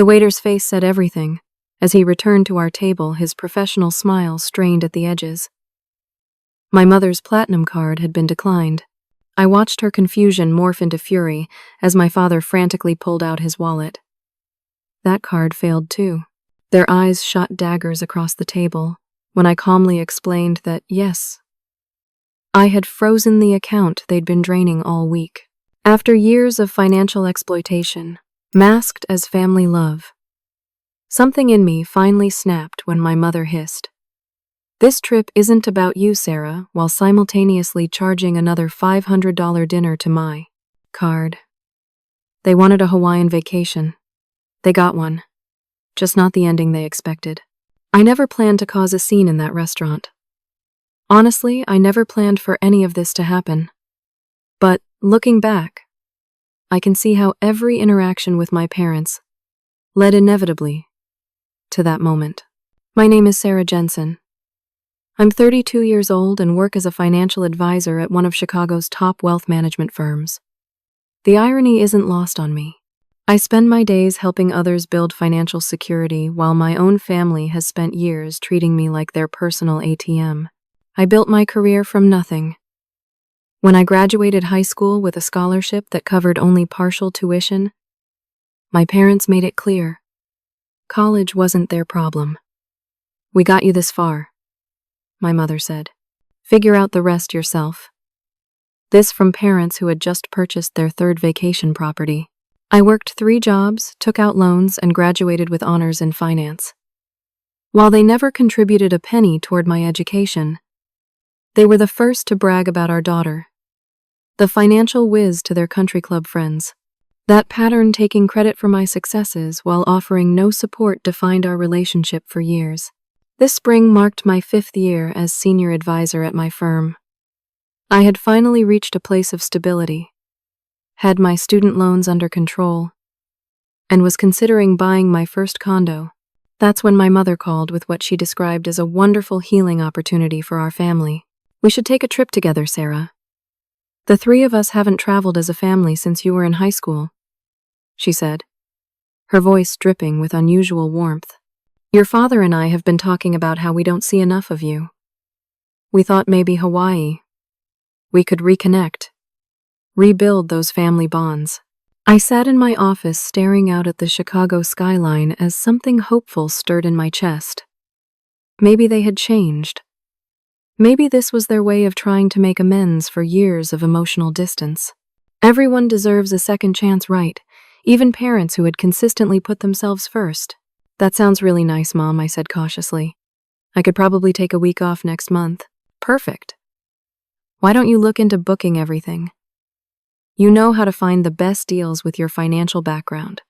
The waiter's face said everything. As he returned to our table, his professional smile strained at the edges. My mother's platinum card had been declined. I watched her confusion morph into fury as my father frantically pulled out his wallet. That card failed too. Their eyes shot daggers across the table when I calmly explained that, yes, I had frozen the account they'd been draining all week. After years of financial exploitation, masked as family love, something in me finally snapped when my mother hissed, "This trip isn't about you, Sarah," while simultaneously charging another $500 dinner to my card. They wanted a Hawaiian vacation. They got one, just not the ending they expected. I never planned to cause a scene in that restaurant. Honestly, I never planned for any of this to happen. But, looking back, I can see how every interaction with my parents led inevitably to that moment. My name is Sarah Jensen. I'm 32 years old and work as a financial advisor at one of Chicago's top wealth management firms. The irony isn't lost on me. I spend my days helping others build financial security while my own family has spent years treating me like their personal ATM. I built my career from nothing. When I graduated high school with a scholarship that covered only partial tuition, my parents made it clear college wasn't their problem. "We got you this far," my mother said. "Figure out the rest yourself." This from parents who had just purchased their third vacation property. I worked 3 jobs, took out loans, and graduated with honors in finance. While they never contributed a penny toward my education, they were the first to brag about our daughter, the financial whiz to their country club friends. That pattern, taking credit for my successes while offering no support, defined our relationship for years. This spring marked my 5th year as senior advisor at my firm. I had finally reached a place of stability, had my student loans under control, and was considering buying my first condo. That's when my mother called with what she described as a wonderful healing opportunity for our family. "We should take a trip together, Sarah. The 3 of us haven't traveled as a family since you were in high school," she said, her voice dripping with unusual warmth. "Your father and I have been talking about how we don't see enough of you. We thought maybe Hawaii. We could reconnect, rebuild those family bonds." I sat in my office staring out at the Chicago skyline as something hopeful stirred in my chest. Maybe they had changed. Maybe this was their way of trying to make amends for years of emotional distance. Everyone deserves a second chance, right? Even parents who had consistently put themselves first. "That sounds really nice, Mom," I said cautiously. "I could probably take a week off next month." "Perfect. Why don't you look into booking everything? You know how to find the best deals with your financial background.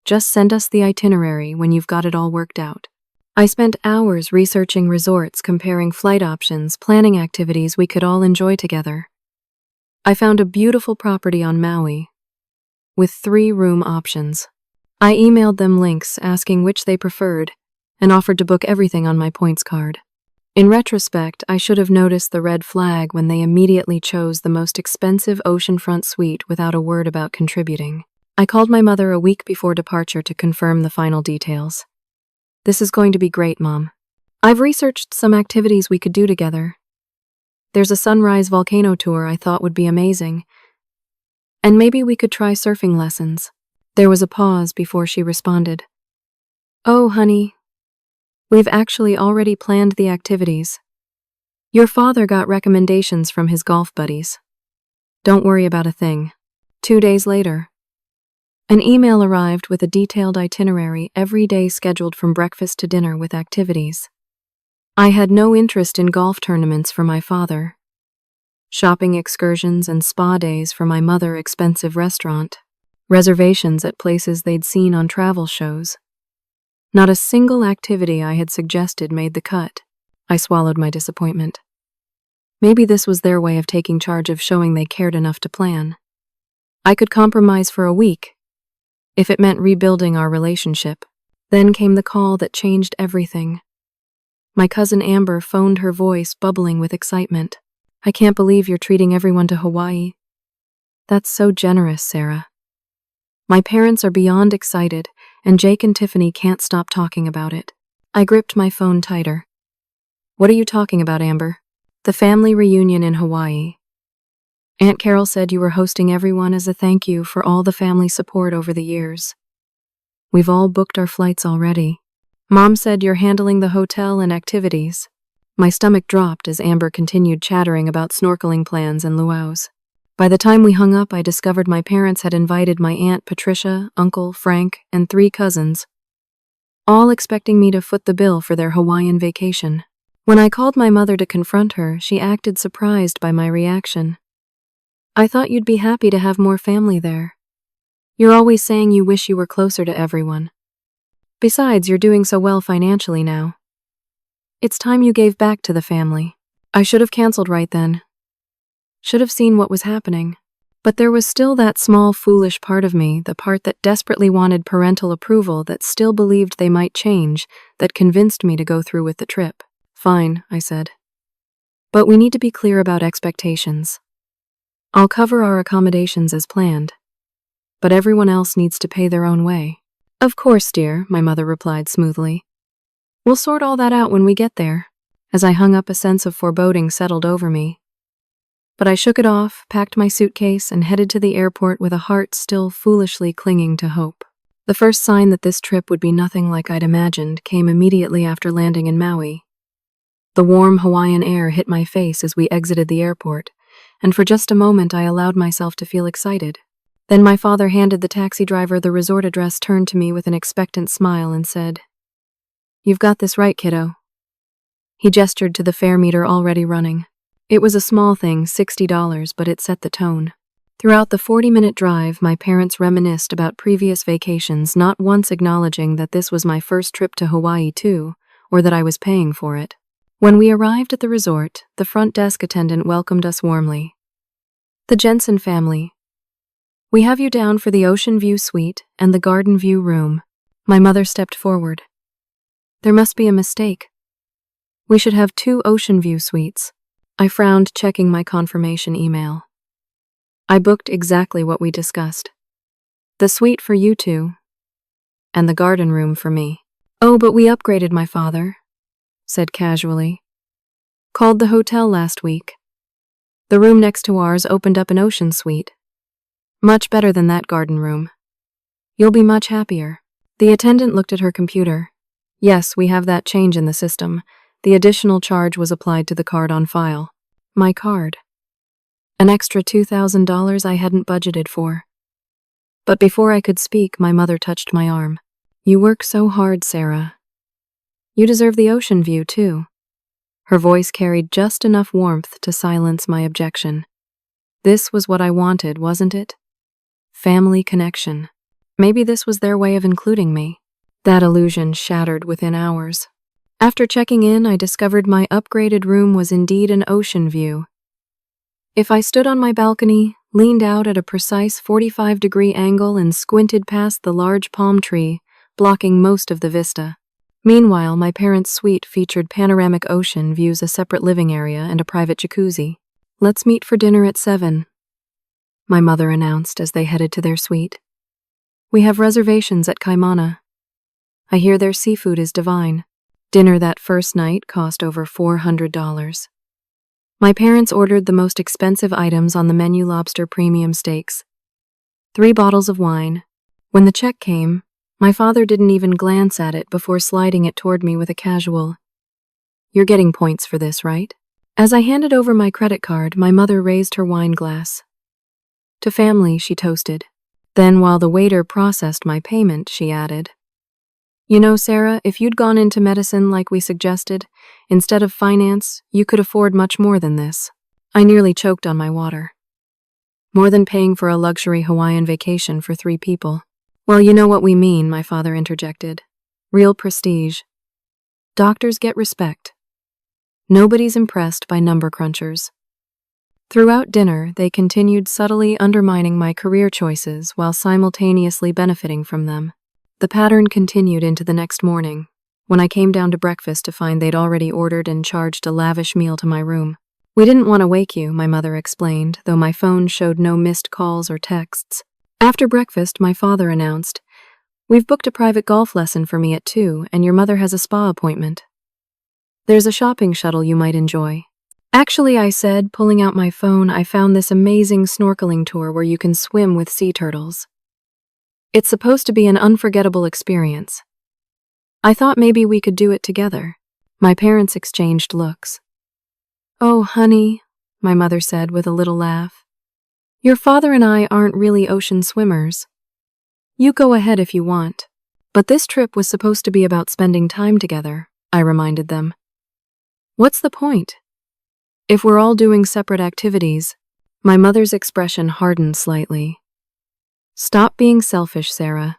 Just send us the itinerary when you've got it all worked out." I spent hours researching resorts, comparing flight options, planning activities we could all enjoy together. I found a beautiful property on Maui with 3-room options. I emailed them links asking which they preferred and offered to book everything on my points card. In retrospect, I should have noticed the red flag when they immediately chose the most expensive oceanfront suite without a word about contributing. I called my mother a week before departure to confirm the final details. "This is going to be great, Mom. I've researched some activities we could do together. There's a sunrise volcano tour I thought would be amazing. And maybe we could try surfing lessons." There was a pause before she responded. "Oh, honey, we've actually already planned the activities. Your father got recommendations from his golf buddies. Don't worry about a thing." 2 days later, an email arrived with a detailed itinerary, every day scheduled from breakfast to dinner with activities. I had no interest in golf tournaments for my father, shopping excursions and spa days for my mother, expensive restaurant, reservations at places they'd seen on travel shows. Not a single activity I had suggested made the cut. I swallowed my disappointment. Maybe this was their way of taking charge, of showing they cared enough to plan. I could compromise for a week, if it meant rebuilding our relationship. Then came the call that changed everything. My cousin Amber phoned, her voice bubbling with excitement. "I can't believe you're treating everyone to Hawaii." "That's so generous, Sarah." My parents are beyond excited, and Jake and Tiffany can't stop talking about it. I gripped my phone tighter. What are you talking about, Amber? The family reunion in Hawaii. Aunt Carol said you were hosting everyone as a thank you for all the family support over the years. We've all booked our flights already. Mom said you're handling the hotel and activities. My stomach dropped as Amber continued chattering about snorkeling plans and luau's. By the time we hung up, I discovered my parents had invited my Aunt Patricia, Uncle Frank, and 3 cousins, all expecting me to foot the bill for their Hawaiian vacation. When I called my mother to confront her, she acted surprised by my reaction. I thought you'd be happy to have more family there. You're always saying you wish you were closer to everyone. Besides, you're doing so well financially now. It's time you gave back to the family. I should have canceled right then. Should have seen what was happening. But there was still that small, foolish part of me, the part that desperately wanted parental approval, that still believed they might change, that convinced me to go through with the trip. Fine, I said. But we need to be clear about expectations. I'll cover our accommodations as planned, but everyone else needs to pay their own way. Of course, dear, my mother replied smoothly. We'll sort all that out when we get there. As I hung up, a sense of foreboding settled over me. But I shook it off, packed my suitcase, and headed to the airport with a heart still foolishly clinging to hope. The first sign that this trip would be nothing like I'd imagined came immediately after landing in Maui. The warm Hawaiian air hit my face as we exited the airport, and for just a moment I allowed myself to feel excited. Then my father handed the taxi driver the resort address, turned to me with an expectant smile, and said, "You've got this right, kiddo." He gestured to the fare meter already running. It was a small thing, $60, but it set the tone. Throughout the 40-minute drive, my parents reminisced about previous vacations, not once acknowledging that this was my first trip to Hawaii too, or that I was paying for it. When we arrived at the resort, the front desk attendant welcomed us warmly. "The Jensen family. We have you down for the Ocean View Suite and the Garden View Room." My mother stepped forward. "There must be a mistake. We should have 2 Ocean View Suites." I frowned, checking my confirmation email. I booked exactly what we discussed. The suite for you 2, and the garden room for me. "Oh, but we upgraded," my father said casually. "Called the hotel last week. The room next to ours opened up an ocean suite. Much better than that garden room. You'll be much happier." The attendant looked at her computer. "Yes, we have that change in the system. The additional charge was applied to the card on file." My card. An extra $2,000 I hadn't budgeted for. But before I could speak, my mother touched my arm. "You work so hard, Sarah. You deserve the ocean view, too." Her voice carried just enough warmth to silence my objection. This was what I wanted, wasn't it? Family connection. Maybe this was their way of including me. That illusion shattered within hours. After checking in, I discovered my upgraded room was indeed an ocean view. If I stood on my balcony, leaned out at a precise 45-degree angle, and squinted past the large palm tree, blocking most of the vista. Meanwhile, my parents' suite featured panoramic ocean views, a separate living area, and a private jacuzzi. "Let's meet for dinner at 7, my mother announced as they headed to their suite. "We have reservations at Kaimana. I hear their seafood is divine." Dinner that first night cost over $400. My parents ordered the most expensive items on the menu: lobster premium steaks, 3 bottles of wine. When the check came, my father didn't even glance at it before sliding it toward me with a casual, "You're getting points for this, right?" As I handed over my credit card, my mother raised her wine glass. "To family," she toasted. Then, while the waiter processed my payment, she added, "You know, Sarah, if you'd gone into medicine like we suggested, instead of finance, you could afford much more than this." I nearly choked on my water. More than paying for a luxury Hawaiian vacation for 3 people. "Well, you know what we mean," my father interjected. "Real prestige. Doctors get respect. Nobody's impressed by number crunchers." Throughout dinner, they continued subtly undermining my career choices while simultaneously benefiting from them. The pattern continued into the next morning, when I came down to breakfast to find they'd already ordered and charged a lavish meal to my room. "We didn't want to wake you," my mother explained, though my phone showed no missed calls or texts. After breakfast, my father announced, We've booked a private golf lesson for me at 2, and your mother has a spa appointment. There's a shopping shuttle you might enjoy. Actually, I said, pulling out my phone, I found this amazing snorkeling tour where you can swim with sea turtles. It's supposed to be an unforgettable experience. I thought maybe we could do it together. My parents exchanged looks. Oh, honey, my mother said with a little laugh. Your father and I aren't really ocean swimmers. You go ahead if you want. But this trip was supposed to be about spending time together, I reminded them. What's the point? If we're all doing separate activities, my mother's expression hardened slightly. Stop being selfish, Sarah.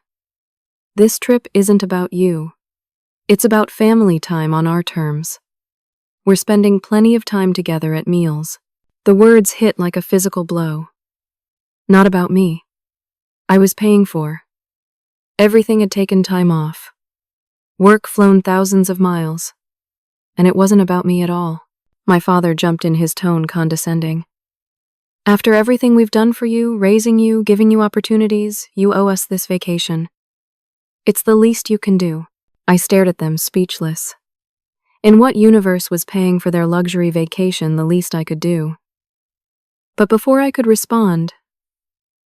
This trip isn't about you. It's about family time on our terms. We're spending plenty of time together at meals. The words hit like a physical blow. Not about me. I was paying for. Everything had taken time off. Work flown thousands of miles. And it wasn't about me at all. My father jumped in, his tone condescending. After everything we've done for you, raising you, giving you opportunities, you owe us this vacation. It's the least you can do. I stared at them, speechless. In what universe was paying for their luxury vacation the least I could do? But before I could respond,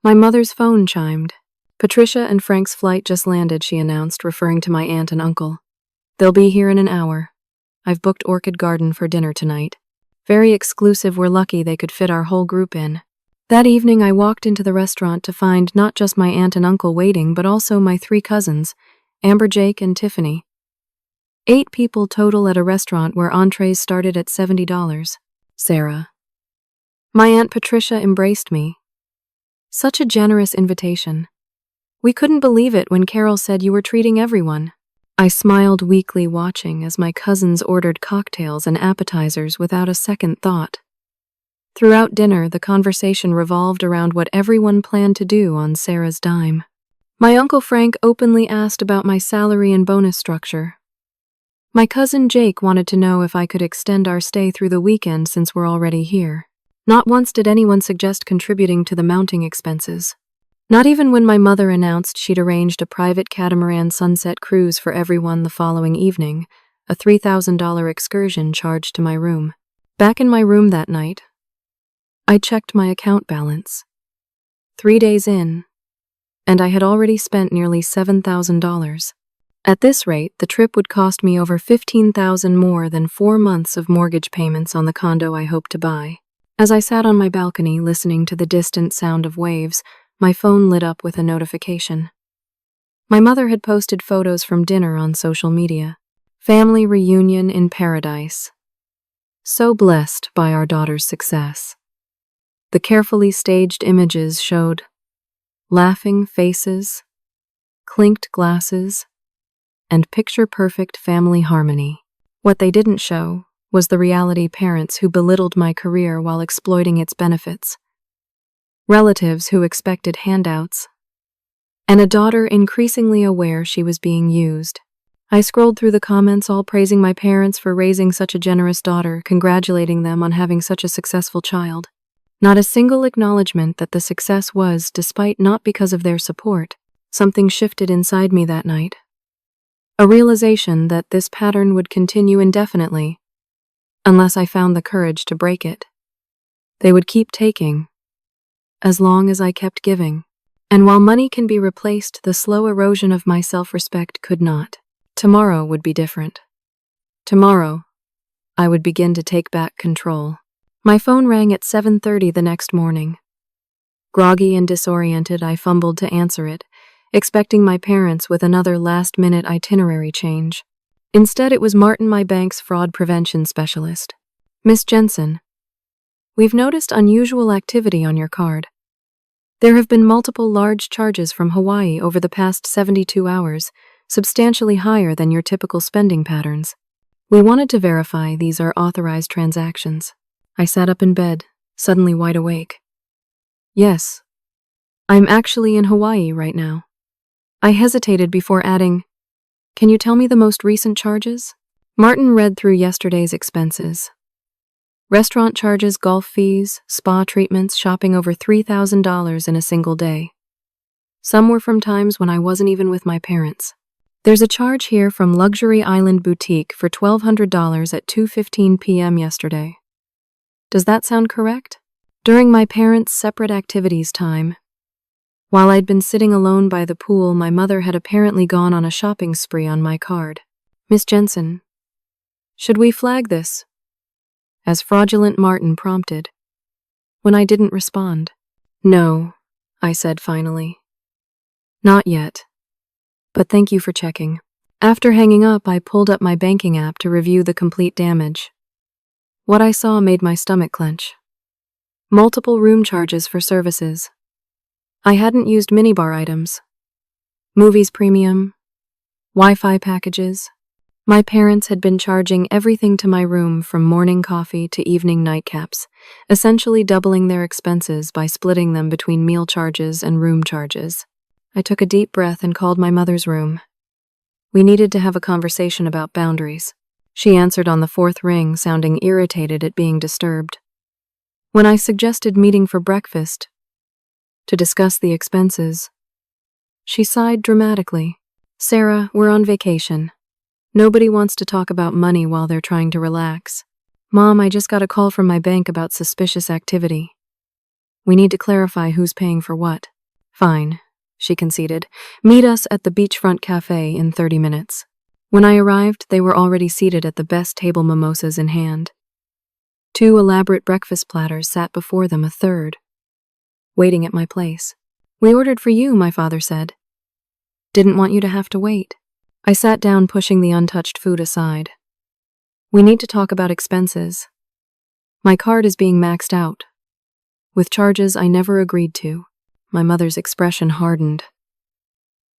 my mother's phone chimed. Patricia and Frank's flight just landed, she announced, referring to my aunt and uncle. They'll be here in an hour. I've booked Orchid Garden for dinner tonight. Very exclusive, we're lucky they could fit our whole group in. That evening I walked into the restaurant to find not just my aunt and uncle waiting, but also my 3 cousins, Amber, Jake, and Tiffany. 8 people total at a restaurant where entrees started at $70. Sarah. My Aunt Patricia embraced me. Such a generous invitation. We couldn't believe it when Carol said you were treating everyone. I smiled weakly, watching as my cousins ordered cocktails and appetizers without a second thought. Throughout dinner, the conversation revolved around what everyone planned to do on Sarah's dime. My Uncle Frank openly asked about my salary and bonus structure. My cousin Jake wanted to know if I could extend our stay through the weekend since we're already here. Not once did anyone suggest contributing to the mounting expenses. Not even when my mother announced she'd arranged a private catamaran sunset cruise for everyone the following evening, a $3,000 excursion charged to my room. Back in my room that night, I checked my account balance. 3 days in, and I had already spent nearly $7,000. At this rate, the trip would cost me over $15,000 more than 4 months of mortgage payments on the condo I hoped to buy. As I sat on my balcony listening to the distant sound of waves, my phone lit up with a notification. My mother had posted photos from dinner on social media. Family reunion in paradise. So blessed by our daughter's success. The carefully staged images showed laughing faces, clinked glasses, and picture-perfect family harmony. What they didn't show was the reality: parents who belittled my career while exploiting its benefits, relatives who expected handouts, and a daughter increasingly aware she was being used. I scrolled through the comments, all praising my parents for raising such a generous daughter, congratulating them on having such a successful child. Not a single acknowledgement that the success was, despite not because of their support. Something shifted inside me that night. A realization that this pattern would continue indefinitely, unless I found the courage to break it. They would keep taking, as long as I kept giving. And while money can be replaced, the slow erosion of my self-respect could not. Tomorrow would be different. Tomorrow, I would begin to take back control. My phone rang at 7:30 the next morning. Groggy and disoriented, I fumbled to answer it, expecting my parents with another last-minute itinerary change. Instead, it was Martin, my bank's fraud prevention specialist. Miss Jensen, we've noticed unusual activity on your card. There have been multiple large charges from Hawaii over the past 72 hours, substantially higher than your typical spending patterns. We wanted to verify these are authorized transactions. I sat up in bed, suddenly wide awake. Yes, I'm actually in Hawaii right now. I hesitated before adding, can you tell me the most recent charges? Martin read through yesterday's expenses. Restaurant charges, golf fees, spa treatments, shopping, over $3,000 in a single day. Some were from times when I wasn't even with my parents. There's a charge here from Luxury Island Boutique for $1,200 at 2:15 p.m. yesterday. Does that sound correct? During my parents' separate activities time, while I'd been sitting alone by the pool, my mother had apparently gone on a shopping spree on my card. Miss Jensen, should we flag this? As Fraudulent Martin prompted, when I didn't respond. No, I said finally. Not yet. But thank you for checking. After hanging up, I pulled up my banking app to review the complete damage. What I saw made my stomach clench. Multiple room charges for services. I hadn't used minibar items. Movies premium. Wi-Fi packages. My parents had been charging everything to my room from morning coffee to evening nightcaps, essentially doubling their expenses by splitting them between meal charges and room charges. I took a deep breath and called my mother's room. We needed to have a conversation about boundaries. She answered on the fourth ring, sounding irritated at being disturbed. When I suggested meeting for breakfast to discuss the expenses, she sighed dramatically. Sarah, we're on vacation. Nobody wants to talk about money while they're trying to relax. Mom, I just got a call from my bank about suspicious activity. We need to clarify who's paying for what. Fine, she conceded. Meet us at the beachfront cafe in 30 minutes. When I arrived, they were already seated at the best table, mimosas in hand. 2 elaborate breakfast platters sat before them, a third waiting at my place. We ordered for you, my father said. Didn't want you to have to wait. I sat down, pushing the untouched food aside. We need to talk about expenses. My card is being maxed out, with charges I never agreed to. My mother's expression hardened.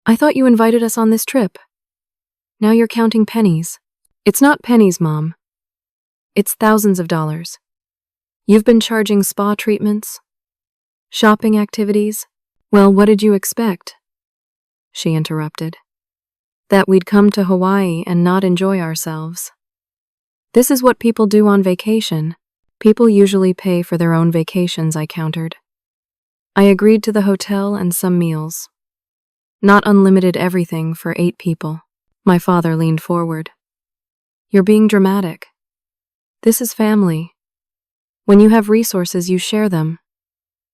I thought you invited us on this trip. Now you're counting pennies. It's not pennies, Mom. It's thousands of dollars. You've been charging spa treatments, shopping activities. Well, what did you expect? She interrupted. That we'd come to Hawaii and not enjoy ourselves. This is what people do on vacation. People usually pay for their own vacations, I countered. I agreed to the hotel and some meals. Not unlimited everything for 8 people. My father leaned forward. You're being dramatic. This is family. When you have resources, you share them.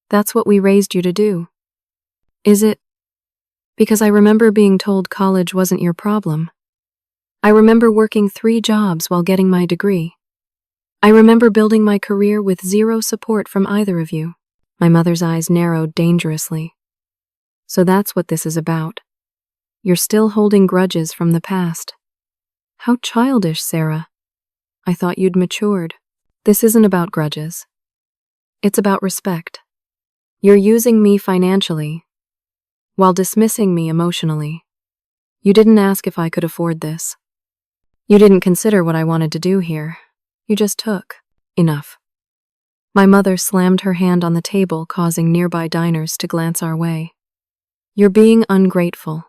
That's what we raised you to do. Is it? Because I remember being told college wasn't your problem. I remember working 3 jobs while getting my degree. I remember building my career with 0 support from either of you. My mother's eyes narrowed dangerously. So that's what this is about. You're still holding grudges from the past. How childish, Sarah. I thought you'd matured. This isn't about grudges. It's about respect. You're using me financially, while dismissing me emotionally. You didn't ask if I could afford this. You didn't consider what I wanted to do here. You just took. Enough. My mother slammed her hand on the table, causing nearby diners to glance our way. You're being ungrateful.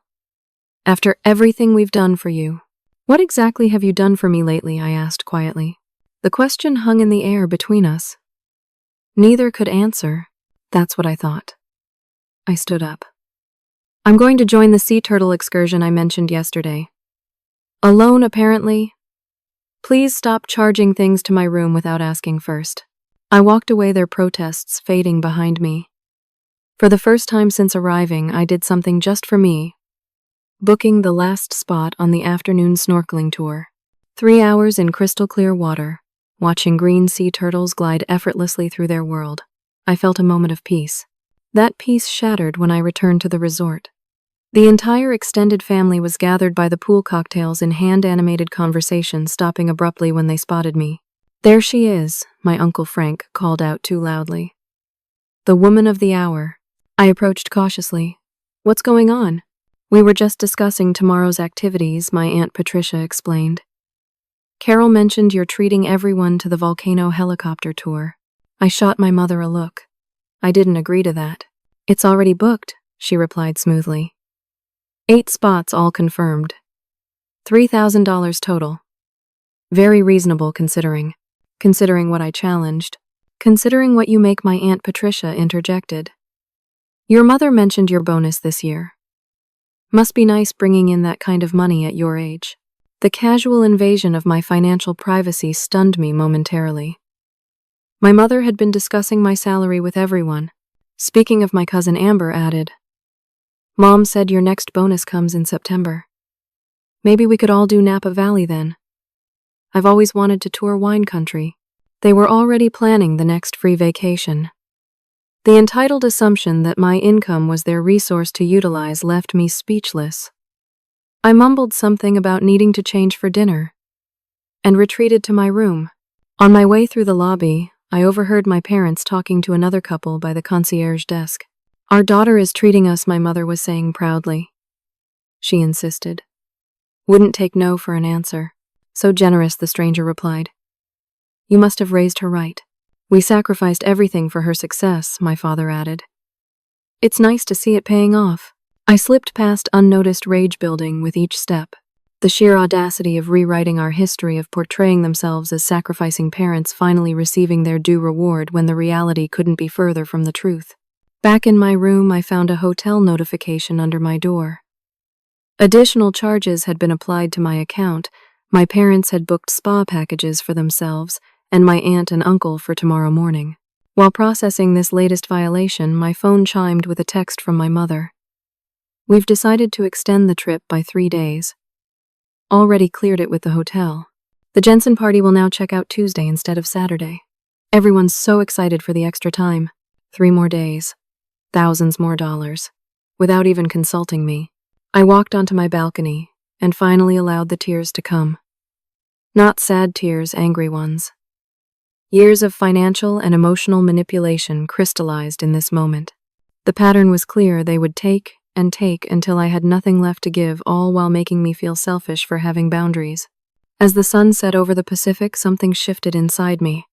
After everything we've done for you. What exactly have you done for me lately? I asked quietly. The question hung in the air between us. Neither could answer. That's what I thought. I stood up. I'm going to join the sea turtle excursion I mentioned yesterday. Alone, apparently. Please stop charging things to my room without asking first. I walked away, their protests fading behind me. For the first time since arriving, I did something just for me, booking the last spot on the afternoon snorkeling tour. 3 hours in crystal clear water, watching green sea turtles glide effortlessly through their world. I felt a moment of peace. That peace shattered when I returned to the resort. The entire extended family was gathered by the pool, cocktails in hand-animated conversation, stopping abruptly when they spotted me. There she is, my Uncle Frank called out too loudly. The woman of the hour. I approached cautiously. What's going on? We were just discussing tomorrow's activities, my Aunt Patricia explained. Carol mentioned you're treating everyone to the volcano helicopter tour. I shot my mother a look. I didn't agree to that. It's already booked, she replied smoothly. 8 spots all confirmed. $3,000 total. Very reasonable considering what I challenged. Considering what you make, my Aunt Patricia interjected. Your mother mentioned your bonus this year. Must be nice bringing in that kind of money at your age. The casual invasion of my financial privacy stunned me momentarily. My mother had been discussing my salary with everyone. Speaking of, my cousin Amber added, "Mom said your next bonus comes in September. Maybe we could all do Napa Valley then. I've always wanted to tour wine country." They were already planning the next free vacation. The entitled assumption that my income was their resource to utilize left me speechless. I mumbled something about needing to change for dinner and retreated to my room. On my way through the lobby, I overheard my parents talking to another couple by the concierge desk. "Our daughter is treating us," my mother was saying proudly. She insisted. Wouldn't take no for an answer. "So generous," the stranger replied. "You must have raised her right." "We sacrificed everything for her success," my father added. "It's nice to see it paying off." I slipped past unnoticed rage building with each step. The sheer audacity of rewriting our history of portraying themselves as sacrificing parents finally receiving their due reward when the reality couldn't be further from the truth. Back in my room, I found a hotel notification under my door. Additional charges had been applied to my account. My parents had booked spa packages for themselves and my aunt and uncle for tomorrow morning. While processing this latest violation, my phone chimed with a text from my mother. "We've decided to extend the trip by 3 days. Already cleared it with the hotel. The Jensen party will now check out Tuesday instead of Saturday. Everyone's so excited for the extra time. 3 more days. Thousands more dollars." Without even consulting me, I walked onto my balcony and finally allowed the tears to come. Not sad tears, angry ones. Years of financial and emotional manipulation crystallized in this moment. The pattern was clear. They would take and take until I had nothing left to give, all while making me feel selfish for having boundaries. As the sun set over the Pacific, something shifted inside me.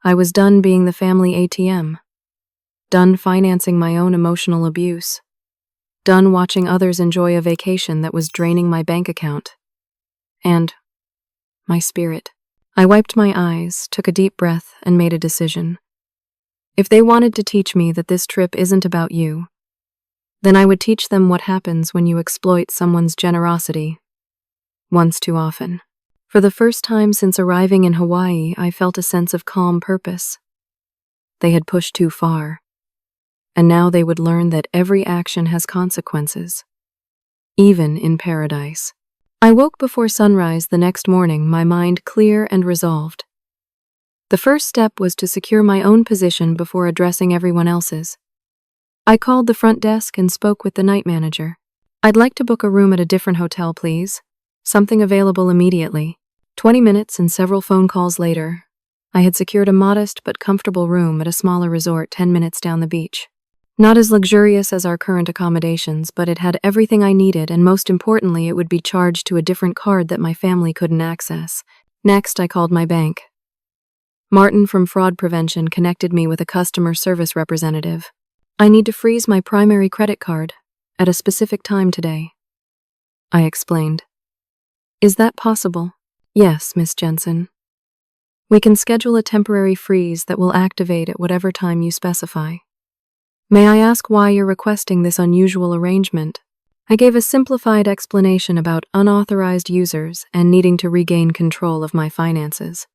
I was done being the family ATM. Done financing my own emotional abuse. Done watching others enjoy a vacation that was draining my bank account. And my spirit. I wiped my eyes, took a deep breath, and made a decision. If they wanted to teach me that this trip isn't about you, then I would teach them what happens when you exploit someone's generosity once too often. For the first time since arriving in Hawaii, I felt a sense of calm purpose. They had pushed too far, and now they would learn that every action has consequences, even in paradise. I woke before sunrise the next morning, my mind clear and resolved. The first step was to secure my own position before addressing everyone else's. I called the front desk and spoke with the night manager. "I'd like to book a room at a different hotel, please. Something available immediately." 20 minutes and several phone calls later, I had secured a modest but comfortable room at a smaller resort 10 minutes down the beach. Not as luxurious as our current accommodations, but it had everything I needed, and most importantly, it would be charged to a different card that my family couldn't access. Next, I called my bank. Martin from Fraud Prevention connected me with a customer service representative. "I need to freeze my primary credit card at a specific time today," I explained. "Is that possible?" "Yes, Miss Jensen. We can schedule a temporary freeze that will activate at whatever time you specify." "May I ask why you're requesting this unusual arrangement?" I gave a simplified explanation about unauthorized users and needing to regain control of my finances.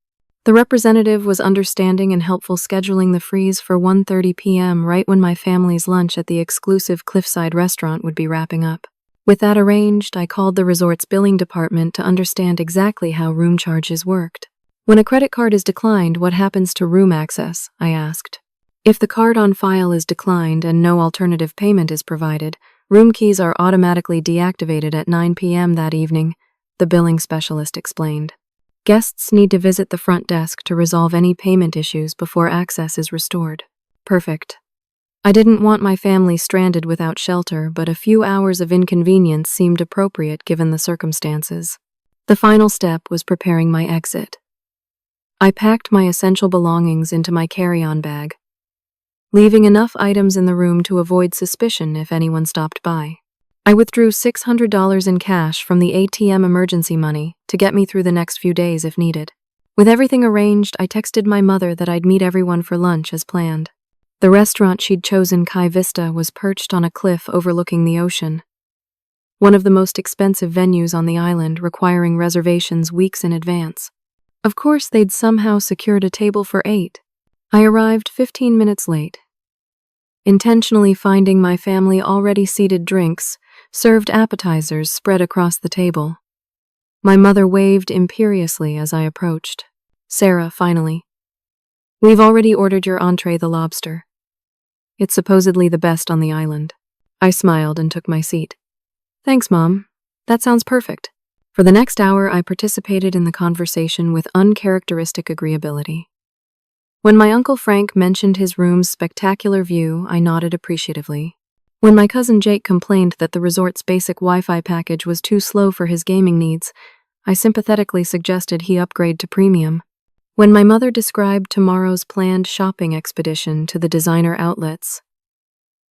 The representative was understanding and helpful, scheduling the freeze for 1:30 p.m. right when my family's lunch at the exclusive Cliffside restaurant would be wrapping up. With that arranged, I called the resort's billing department to understand exactly how room charges worked. "When a credit card is declined, what happens to room access?" I asked. "If the card on file is declined and no alternative payment is provided, room keys are automatically deactivated at 9 p.m. that evening," the billing specialist explained. "Guests need to visit the front desk to resolve any payment issues before access is restored." Perfect. I didn't want my family stranded without shelter, but a few hours of inconvenience seemed appropriate given the circumstances. The final step was preparing my exit. I packed my essential belongings into my carry-on bag, leaving enough items in the room to avoid suspicion if anyone stopped by. I withdrew $600 in cash from the ATM emergency money to get me through the next few days if needed. With everything arranged, I texted my mother that I'd meet everyone for lunch as planned. The restaurant she'd chosen, Kai Vista, was perched on a cliff overlooking the ocean, one of the most expensive venues on the island, requiring reservations weeks in advance. Of course, they'd somehow secured a table for 8. I arrived 15 minutes late, intentionally finding my family already seated, drinks, served appetizers spread across the table. My mother waved imperiously as I approached. "Sarah, finally. We've already ordered your entree, the lobster. It's supposedly the best on the island." I smiled and took my seat. "Thanks, Mom. That sounds perfect." For the next hour, I participated in the conversation with uncharacteristic agreeability. When my Uncle Frank mentioned his room's spectacular view, I nodded appreciatively. When my cousin Jake complained that the resort's basic Wi-Fi package was too slow for his gaming needs, I sympathetically suggested he upgrade to premium. When my mother described tomorrow's planned shopping expedition to the designer outlets,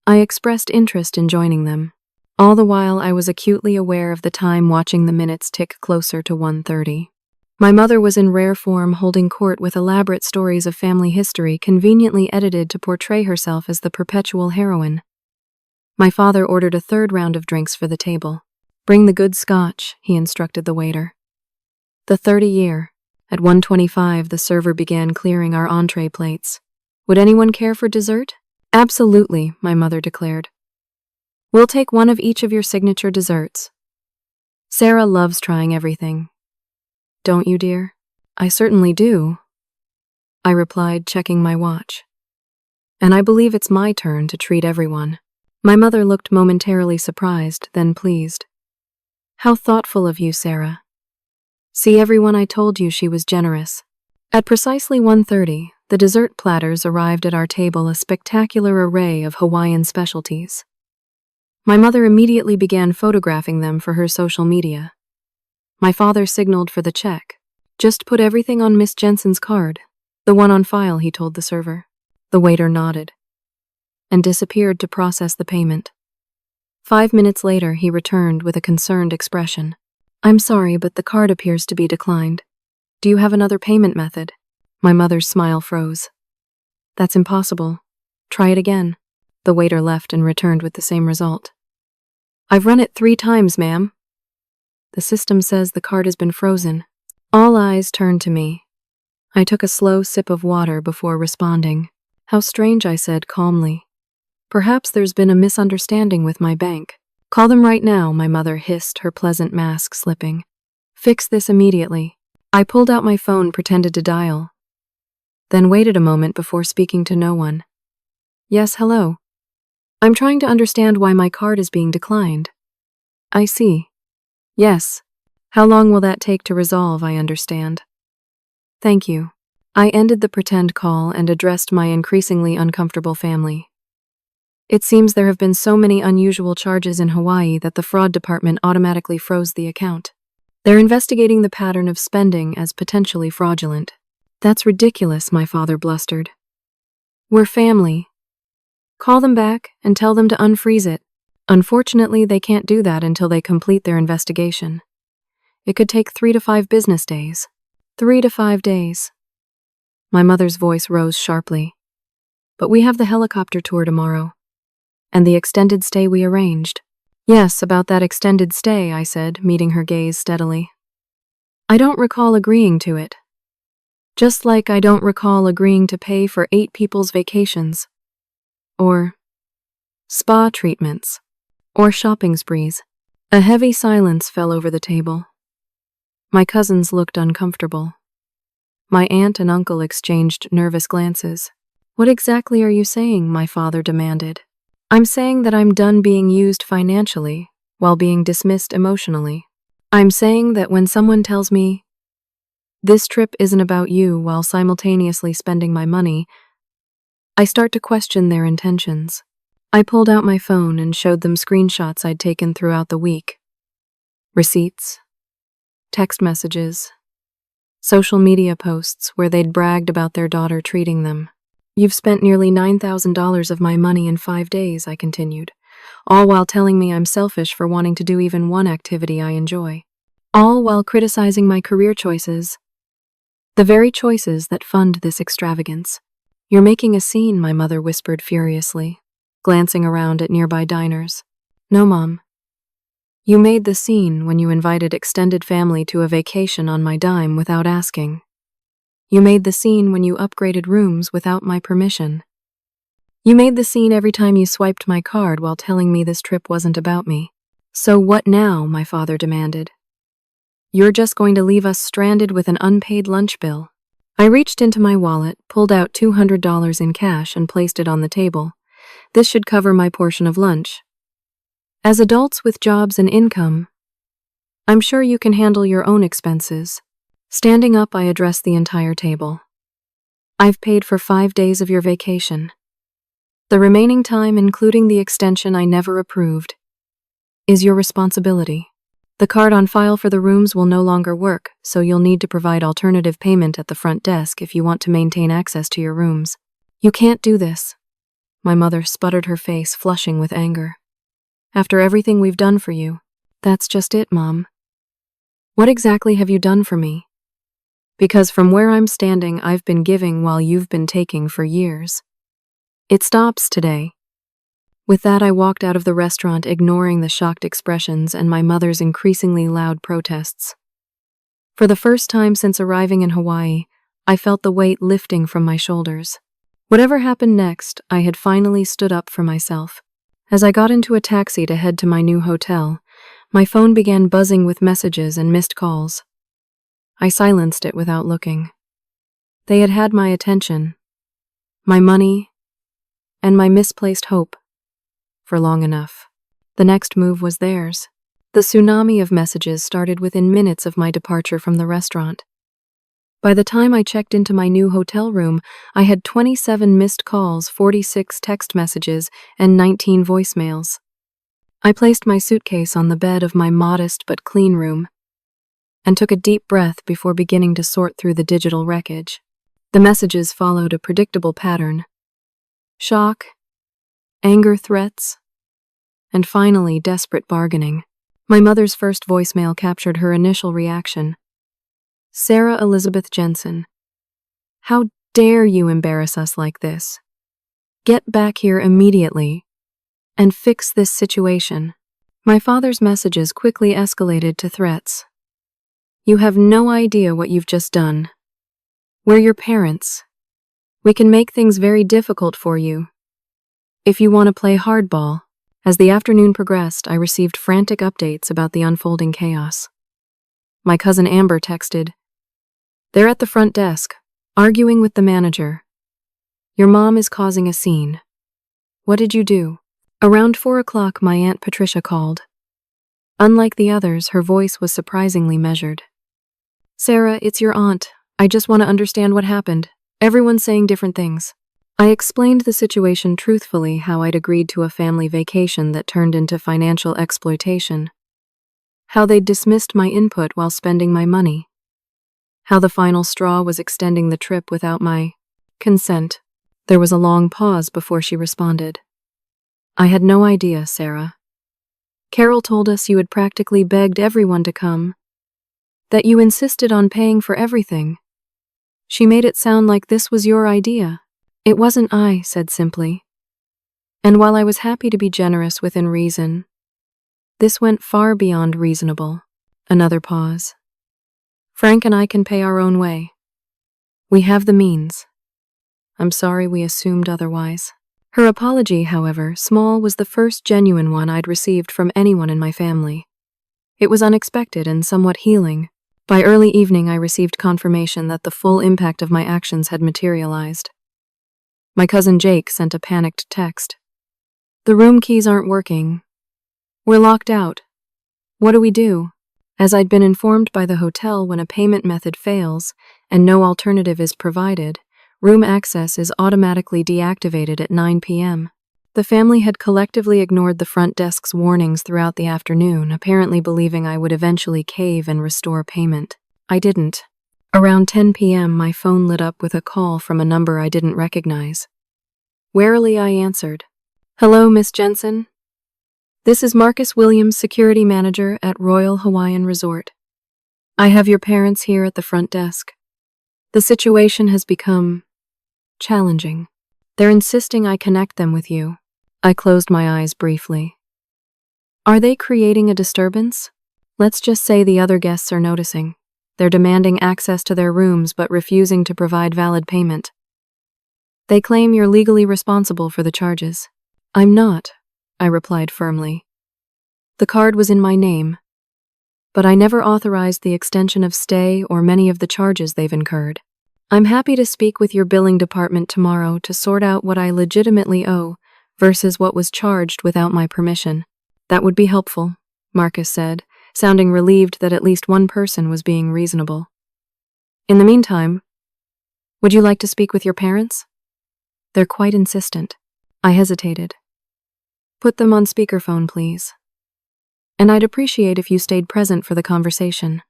I expressed interest in joining them. All the while, I was acutely aware of the time, watching the minutes tick closer to 1:30. My mother was in rare form, holding court with elaborate stories of family history conveniently edited to portray herself as the perpetual heroine. My father ordered a third round of drinks for the table. "Bring the good scotch," he instructed the waiter. The 30-year. At 1:25, the server began clearing our entree plates. "Would anyone care for dessert?" "Absolutely," my mother declared. "We'll take one of each of your signature desserts." Sarah loves trying everything. "Don't you, dear?" "I certainly do," I replied, checking my watch. "And I believe it's my turn to treat everyone." My mother looked momentarily surprised, then pleased. "How thoughtful of you, Sarah. See, everyone, I told you she was generous." At precisely 1:30, the dessert platters arrived at our table, a spectacular array of Hawaiian specialties. My mother immediately began photographing them for her social media. My father signaled for the check. "Just put everything on Miss Jensen's card, the one on file," he told the server. The waiter nodded and disappeared to process the payment. 5 minutes later, he returned with a concerned expression. "I'm sorry, but the card appears to be declined. Do you have another payment method?" My mother's smile froze. "That's impossible. Try it again." The waiter left and returned with the same result. "I've run it 3 times, ma'am. The system says the card has been frozen." All eyes turned to me. I took a slow sip of water before responding. "How strange," I said calmly. "Perhaps there's been a misunderstanding with my bank." "Call them right now," my mother hissed, her pleasant mask slipping. "Fix this immediately." I pulled out my phone, pretended to dial, then waited a moment before speaking to no one. "Yes, hello. I'm trying to understand why my card is being declined." "I see. Yes. How long will that take to resolve?" "I understand. Thank you." I ended the pretend call and addressed my increasingly uncomfortable family. "It seems there have been so many unusual charges in Hawaii that the fraud department automatically froze the account. They're investigating the pattern of spending as potentially fraudulent." "That's ridiculous," my father blustered. "We're family. Call them back and tell them to unfreeze it." "Unfortunately, they can't do that until they complete their investigation. It could take 3 to 5 business days." 3 to 5 days. My mother's voice rose sharply. "But we have the helicopter tour tomorrow. And the extended stay we arranged." "Yes, about that extended stay," I said, meeting her gaze steadily. "I don't recall agreeing to it. Just like I don't recall agreeing to pay for 8 people's vacations. Or spa treatments. Or shopping sprees." A heavy silence fell over the table. My cousins looked uncomfortable. My aunt and uncle exchanged nervous glances. "What exactly are you saying?" my father demanded. "I'm saying that I'm done being used financially while being dismissed emotionally. I'm saying that when someone tells me, 'This trip isn't about you,' while simultaneously spending my money, I start to question their intentions." I pulled out my phone and showed them screenshots I'd taken throughout the week. Receipts, text messages, social media posts where they'd bragged about their daughter treating them. "You've spent nearly $9,000 of my money in 5 days," I continued, all while telling me I'm selfish for wanting to do even one activity I enjoy. All while criticizing my career choices, the very choices that fund this extravagance. You're making a scene, my mother whispered furiously, glancing around at nearby diners. No, Mom. You made the scene when you invited extended family to a vacation on my dime without asking. You made the scene when you upgraded rooms without my permission. You made the scene every time you swiped my card while telling me this trip wasn't about me. So what now? My father demanded. You're just going to leave us stranded with an unpaid lunch bill. I reached into my wallet, pulled out $200 in cash and placed it on the table. This should cover my portion of lunch. As adults with jobs and income, I'm sure you can handle your own expenses. Standing up, I addressed the entire table. I've paid for 5 days of your vacation. The remaining time, including the extension I never approved, is your responsibility. The card on file for the rooms will no longer work, so you'll need to provide alternative payment at the front desk if you want to maintain access to your rooms. You can't do this. My mother sputtered, her face flushing with anger. After everything we've done for you. That's just it, Mom. What exactly have you done for me? Because from where I'm standing, I've been giving while you've been taking for years. It stops today. With that, I walked out of the restaurant, ignoring the shocked expressions and my mother's increasingly loud protests. For the first time since arriving in Hawaii, I felt the weight lifting from my shoulders. Whatever happened next, I had finally stood up for myself. As I got into a taxi to head to my new hotel, my phone began buzzing with messages and missed calls. I silenced it without looking. They had had my attention, my money, and my misplaced hope for long enough. The next move was theirs. The tsunami of messages started within minutes of my departure from the restaurant. By the time I checked into my new hotel room, I had 27 missed calls, 46 text messages, and 19 voicemails. I placed my suitcase on the bed of my modest but clean room and took a deep breath before beginning to sort through the digital wreckage. The messages followed a predictable pattern: shock, anger, threats, and finally desperate bargaining. My mother's first voicemail captured her initial reaction. Sarah Elizabeth Jensen. How dare you embarrass us like this? Get back here immediately and fix this situation. My father's messages quickly escalated to threats. You have no idea what you've just done. We're your parents. We can make things very difficult for you if you want to play hardball. As the afternoon progressed, I received frantic updates about the unfolding chaos. My cousin Amber texted, "They're at the front desk, arguing with the manager. Your mom is causing a scene. What did you do?" Around 4 o'clock, my Aunt Patricia called. Unlike the others, her voice was surprisingly measured. "Sarah, it's your aunt. I just want to understand what happened. Everyone's saying different things." I explained the situation truthfully, how I'd agreed to a family vacation that turned into financial exploitation, how they'd dismissed my input while spending my money, how the final straw was extending the trip without my consent. There was a long pause before she responded. "I had no idea, Sarah. Carol told us you had practically begged everyone to come, that you insisted on paying for everything. She made it sound like this was your idea." "It wasn't," I said simply. And while I was happy to be generous within reason, this went far beyond reasonable. Another pause. "Frank and I can pay our own way. We have the means. I'm sorry we assumed otherwise." Her apology, however, small, was the first genuine one I'd received from anyone in my family. It was unexpected and somewhat healing. By early evening, I received confirmation that the full impact of my actions had materialized. My cousin Jake sent a panicked text. "The room keys aren't working. We're locked out. What do we do?" As I'd been informed by the hotel, when a payment method fails and no alternative is provided, room access is automatically deactivated at 9 p.m. The family had collectively ignored the front desk's warnings throughout the afternoon, apparently believing I would eventually cave and restore payment. I didn't. Around 10 p.m., my phone lit up with a call from a number I didn't recognize. Warily, I answered. "Hello, Miss Jensen. This is Marcus Williams, security manager at Royal Hawaiian Resort. I have your parents here at the front desk. The situation has become challenging. They're insisting I connect them with you. I closed my eyes briefly. Are they creating a disturbance? Let's just say the other guests are noticing. They're demanding access to their rooms but refusing to provide valid payment. They claim you're legally responsible for the charges. I'm not, I replied firmly. The card was in my name, but I never authorized the extension of stay or many of the charges they've incurred. I'm happy to speak with your billing department tomorrow to sort out what I legitimately owe versus what was charged without my permission. That would be helpful, Marcus said, sounding relieved that at least one person was being reasonable. In the meantime, would you like to speak with your parents? They're quite insistent. I hesitated. Put them on speakerphone, please. And I'd appreciate if you stayed present for the conversation.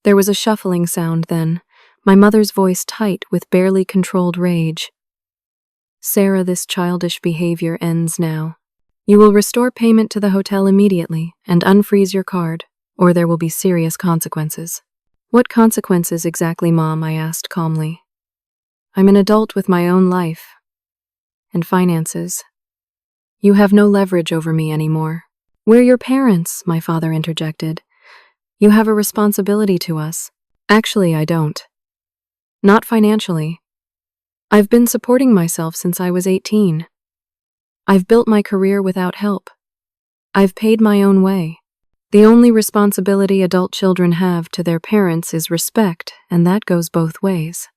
There was a shuffling sound then, my mother's voice tight with barely controlled rage. Sarah, this childish behavior ends now. You will restore payment to the hotel immediately and unfreeze your card, or there will be serious consequences. What consequences exactly, Mom? I asked calmly. I'm an adult with my own life and finances. You have no leverage over me anymore. We're your parents, my father interjected. You have a responsibility to us. Actually, I don't. Not financially. I've been supporting myself since I was 18. I've built my career without help. I've paid my own way. The only responsibility adult children have to their parents is respect, and that goes both ways.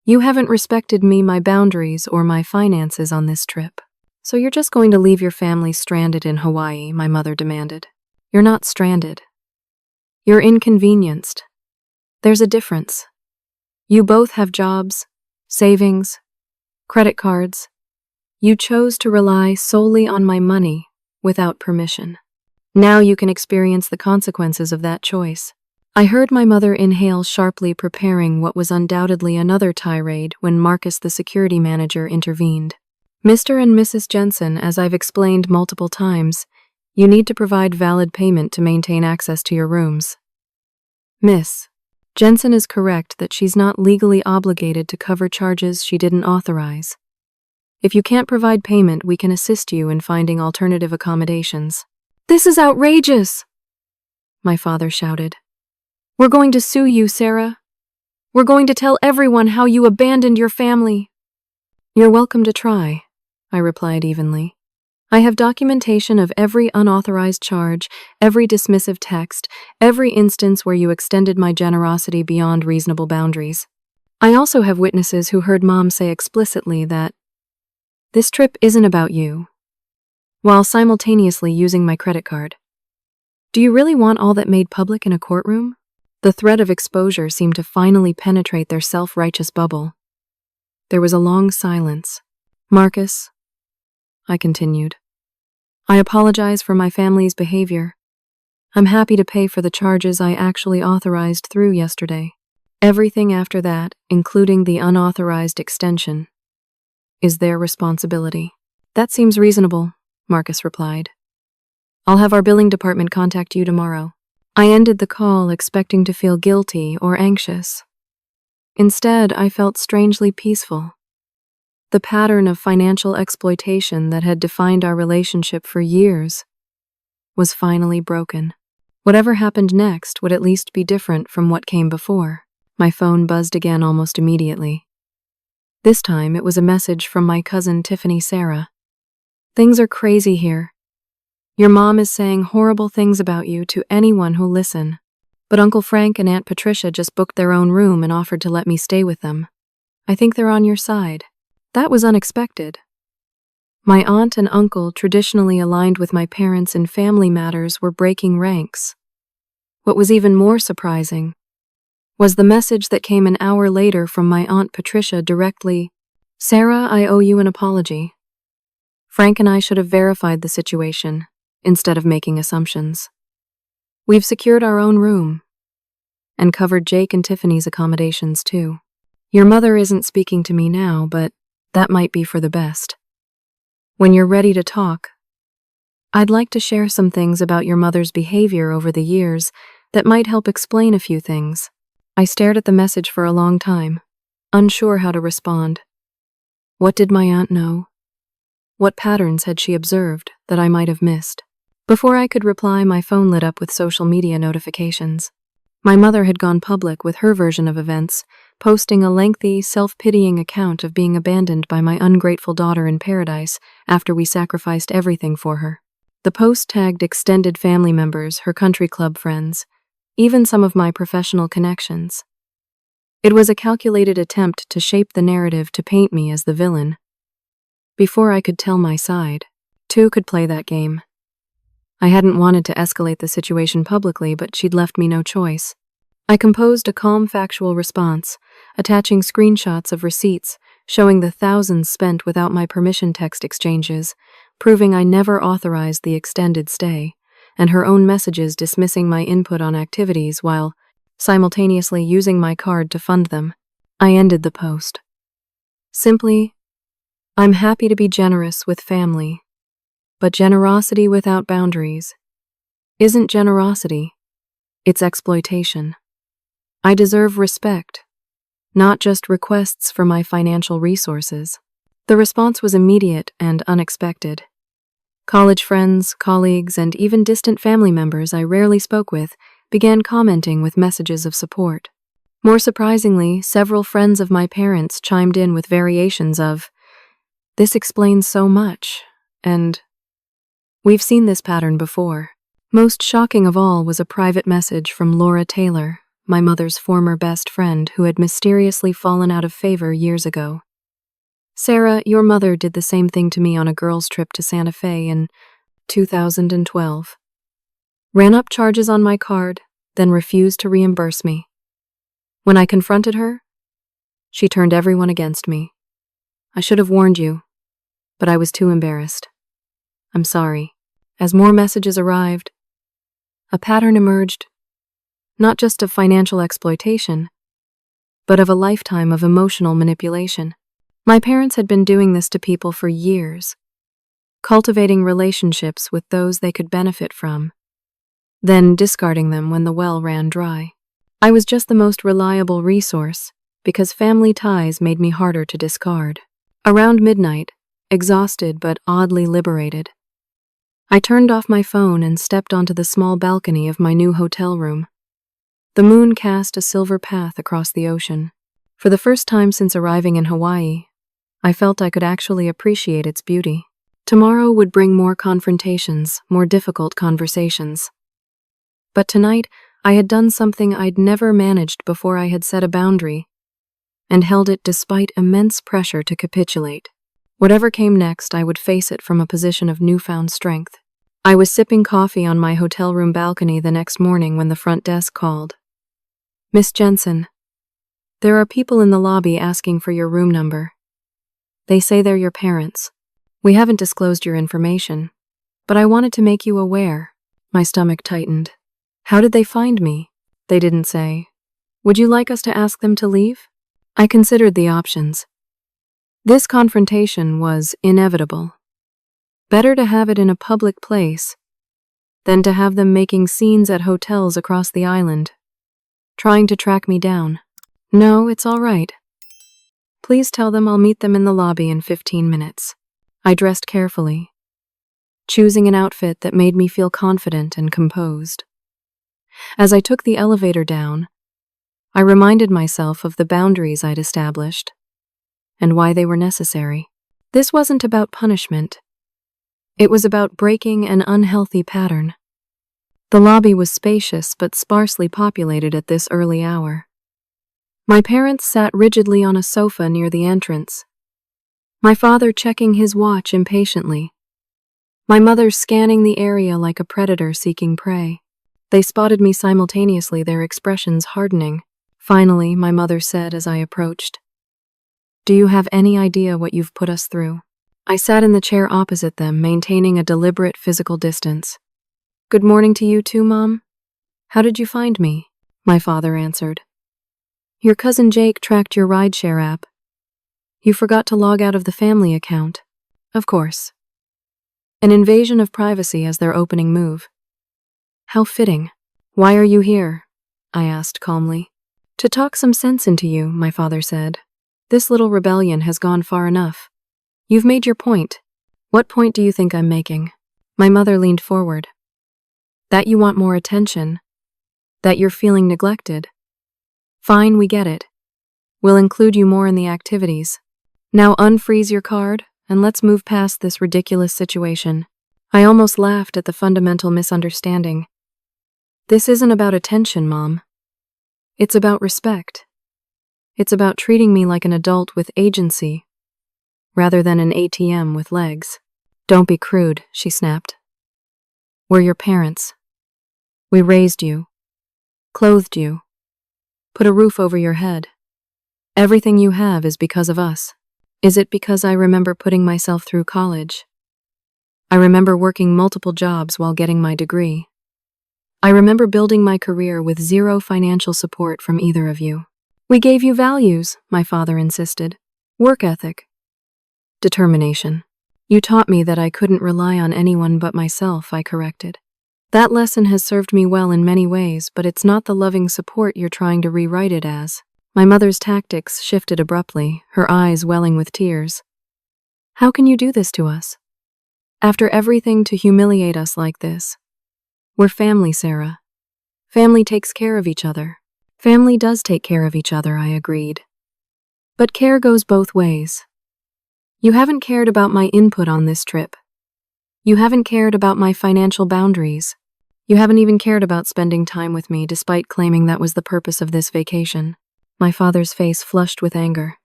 You haven't respected me, my boundaries, or my finances on this trip. So you're just going to leave your family stranded in Hawaii, my mother demanded. You're not stranded. You're inconvenienced. There's a difference. You both have jobs, savings, credit cards. You chose to rely solely on my money without permission. Now you can experience the consequences of that choice. I heard my mother inhale sharply, preparing what was undoubtedly another tirade when Marcus, the security manager, intervened. Mr. and Mrs. Jensen, as I've explained multiple times, you need to provide valid payment to maintain access to your rooms. Miss Jensen is correct that she's not legally obligated to cover charges she didn't authorize. If you can't provide payment, we can assist you in finding alternative accommodations. This is outrageous! My father shouted. We're going to sue you, Sarah. We're going to tell everyone how you abandoned your family. You're welcome to try, I replied evenly. I have documentation of every unauthorized charge, every dismissive text, every instance where you extended my generosity beyond reasonable boundaries. I also have witnesses who heard Mom say explicitly that this trip isn't about you, while simultaneously using my credit card. Do you really want all that made public in a courtroom? The threat of exposure seemed to finally penetrate their self-righteous bubble. There was a long silence. Marcus, I continued, I apologize for my family's behavior. I'm happy to pay for the charges I actually authorized through yesterday. Everything after that, including the unauthorized extension, is their responsibility. That seems reasonable, Marcus replied. I'll have our billing department contact you tomorrow. I ended the call expecting to feel guilty or anxious. Instead, I felt strangely peaceful. The pattern of financial exploitation that had defined our relationship for years was finally broken. Whatever happened next would at least be different from what came before. My phone buzzed again almost immediately. This time it was a message from my cousin Tiffany Sarah. Things are crazy here. Your mom is saying horrible things about you to anyone who'll listen. But Uncle Frank and Aunt Patricia just booked their own room and offered to let me stay with them. I think they're on your side. That was unexpected. My aunt and uncle, traditionally aligned with my parents in family matters, were breaking ranks. What was even more surprising was the message that came an hour later from my Aunt Patricia directly. Sarah, I owe you an apology. Frank and I should have verified the situation instead of making assumptions. We've secured our own room and covered Jake and Tiffany's accommodations too. Your mother isn't speaking to me now, but that might be for the best. When you're ready to talk, I'd like to share some things about your mother's behavior over the years that might help explain a few things. I stared at the message for a long time, unsure how to respond. What did my aunt know? What patterns had she observed that I might have missed? Before I could reply, my phone lit up with social media notifications. My mother had gone public with her version of events, posting a lengthy, self-pitying account of being abandoned by my ungrateful daughter in paradise after we sacrificed everything for her. The post tagged extended family members, her country club friends, even some of my professional connections. It was a calculated attempt to shape the narrative to paint me as the villain. Before I could tell my side, two could play that game. I hadn't wanted to escalate the situation publicly, but she'd left me no choice. I composed a calm, factual response, attaching screenshots of receipts showing the thousands spent without my permission text exchanges, proving I never authorized the extended stay, and her own messages dismissing my input on activities while simultaneously using my card to fund them. I ended the post. Simply, I'm happy to be generous with family, but generosity without boundaries isn't generosity, it's exploitation. I deserve respect, not just requests for my financial resources. The response was immediate and unexpected. College friends, colleagues, and even distant family members I rarely spoke with began commenting with messages of support. More surprisingly, several friends of my parents chimed in with variations of, "This explains so much," and "We've seen this pattern before." Most shocking of all was a private message from Laura Taylor, my mother's former best friend who had mysteriously fallen out of favor years ago. "Sarah, your mother did the same thing to me on a girls' trip to Santa Fe in 2012. Ran up charges on my card, then refused to reimburse me. When I confronted her, she turned everyone against me. I should have warned you, but I was too embarrassed. I'm sorry." As more messages arrived, a pattern emerged, not just of financial exploitation, but of a lifetime of emotional manipulation. My parents had been doing this to people for years, cultivating relationships with those they could benefit from, then discarding them when the well ran dry. I was just the most reliable resource because family ties made me harder to discard. Around midnight, exhausted but oddly liberated, I turned off my phone and stepped onto the small balcony of my new hotel room. The moon cast a silver path across the ocean. For the first time since arriving in Hawaii, I felt I could actually appreciate its beauty. Tomorrow would bring more confrontations, more difficult conversations. But tonight, I had done something I'd never managed before. I had set a boundary and held it despite immense pressure to capitulate. Whatever came next, I would face it from a position of newfound strength. I was sipping coffee on my hotel room balcony the next morning when the front desk called. "Miss Jensen, there are people in the lobby asking for your room number. They say they're your parents. We haven't disclosed your information, but I wanted to make you aware." My stomach tightened. "How did they find me?" "They didn't say." "Would you like us to ask them to leave?" I considered the options. This confrontation was inevitable. Better to have it in a public place than to have them making scenes at hotels across the island, trying to track me down. "No, it's all right. Please tell them I'll meet them in the lobby in 15 minutes. I dressed carefully, choosing an outfit that made me feel confident and composed. As I took the elevator down, I reminded myself of the boundaries I'd established and why they were necessary. This wasn't about punishment. It was about breaking an unhealthy pattern. The lobby was spacious but sparsely populated at this early hour. My parents sat rigidly on a sofa near the entrance, my father checking his watch impatiently, my mother scanning the area like a predator seeking prey. They spotted me simultaneously, their expressions hardening. Finally, my mother said as I approached, "Do you have any idea what you've put us through?" I sat in the chair opposite them, maintaining a deliberate physical distance. "Good morning to you too, Mom. How did you find me?" My father answered. "Your cousin Jake tracked your rideshare app. You forgot to log out of the family account." Of course. An invasion of privacy as their opening move. "How fitting. Why are you here?" I asked calmly. "To talk some sense into you," my father said. This little rebellion has gone far enough. You've made your point. What point do you think I'm making? My mother leaned forward. That you want more attention. That you're feeling neglected. Fine, we get it. We'll include you more in the activities. Now unfreeze your card, and let's move past this ridiculous situation. I almost laughed at the fundamental misunderstanding. This isn't about attention, Mom. It's about respect. It's about treating me like an adult with agency, rather than an ATM with legs. Don't be crude, she snapped. We're your parents. We raised you, clothed you, put a roof over your head. Everything you have is because of us. Is it because I remember putting myself through college? I remember working multiple jobs while getting my degree. I remember building my career with zero financial support from either of you. We gave you values, my father insisted. Work ethic. Determination. You taught me that I couldn't rely on anyone but myself, I corrected. That lesson has served me well in many ways, but it's not the loving support you're trying to rewrite it as. My mother's tactics shifted abruptly, her eyes welling with tears. How can you do this to us? After everything to humiliate us like this? We're family, Sarah. Family takes care of each other. Family does take care of each other, I agreed. But care goes both ways. You haven't cared about my input on this trip. You haven't cared about my financial boundaries. You haven't even cared about spending time with me despite claiming that was the purpose of this vacation. My father's face flushed with anger.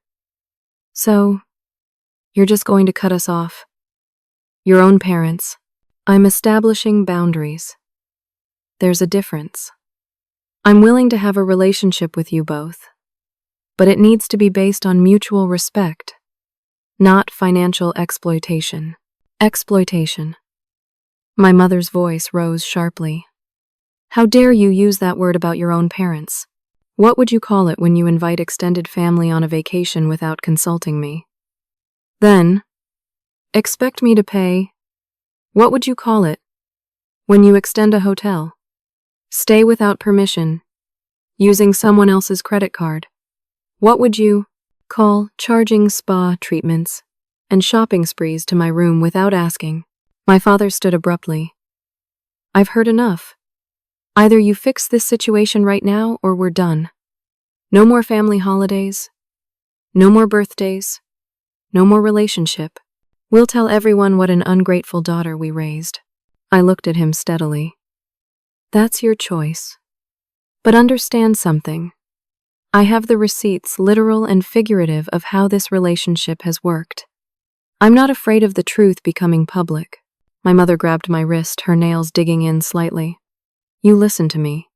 So, you're just going to cut us off? Your own parents. I'm establishing boundaries. There's a difference. I'm willing to have a relationship with you both, but it needs to be based on mutual respect, not financial exploitation. Exploitation. My mother's voice rose sharply. How dare you use that word about your own parents? What would you call it when you invite extended family on a vacation without consulting me? Then, expect me to pay. What would you call it when you extend a hotel? Stay without permission, using someone else's credit card. What would you call charging spa treatments and shopping sprees to my room without asking? My father stood abruptly. I've heard enough. Either you fix this situation right now or we're done. No more family holidays. No more birthdays. No more relationship. We'll tell everyone what an ungrateful daughter we raised. I looked at him steadily. That's your choice. But understand something. I have the receipts, literal and figurative, of how this relationship has worked. I'm not afraid of the truth becoming public. My mother grabbed my wrist, her nails digging in slightly. You listen to me.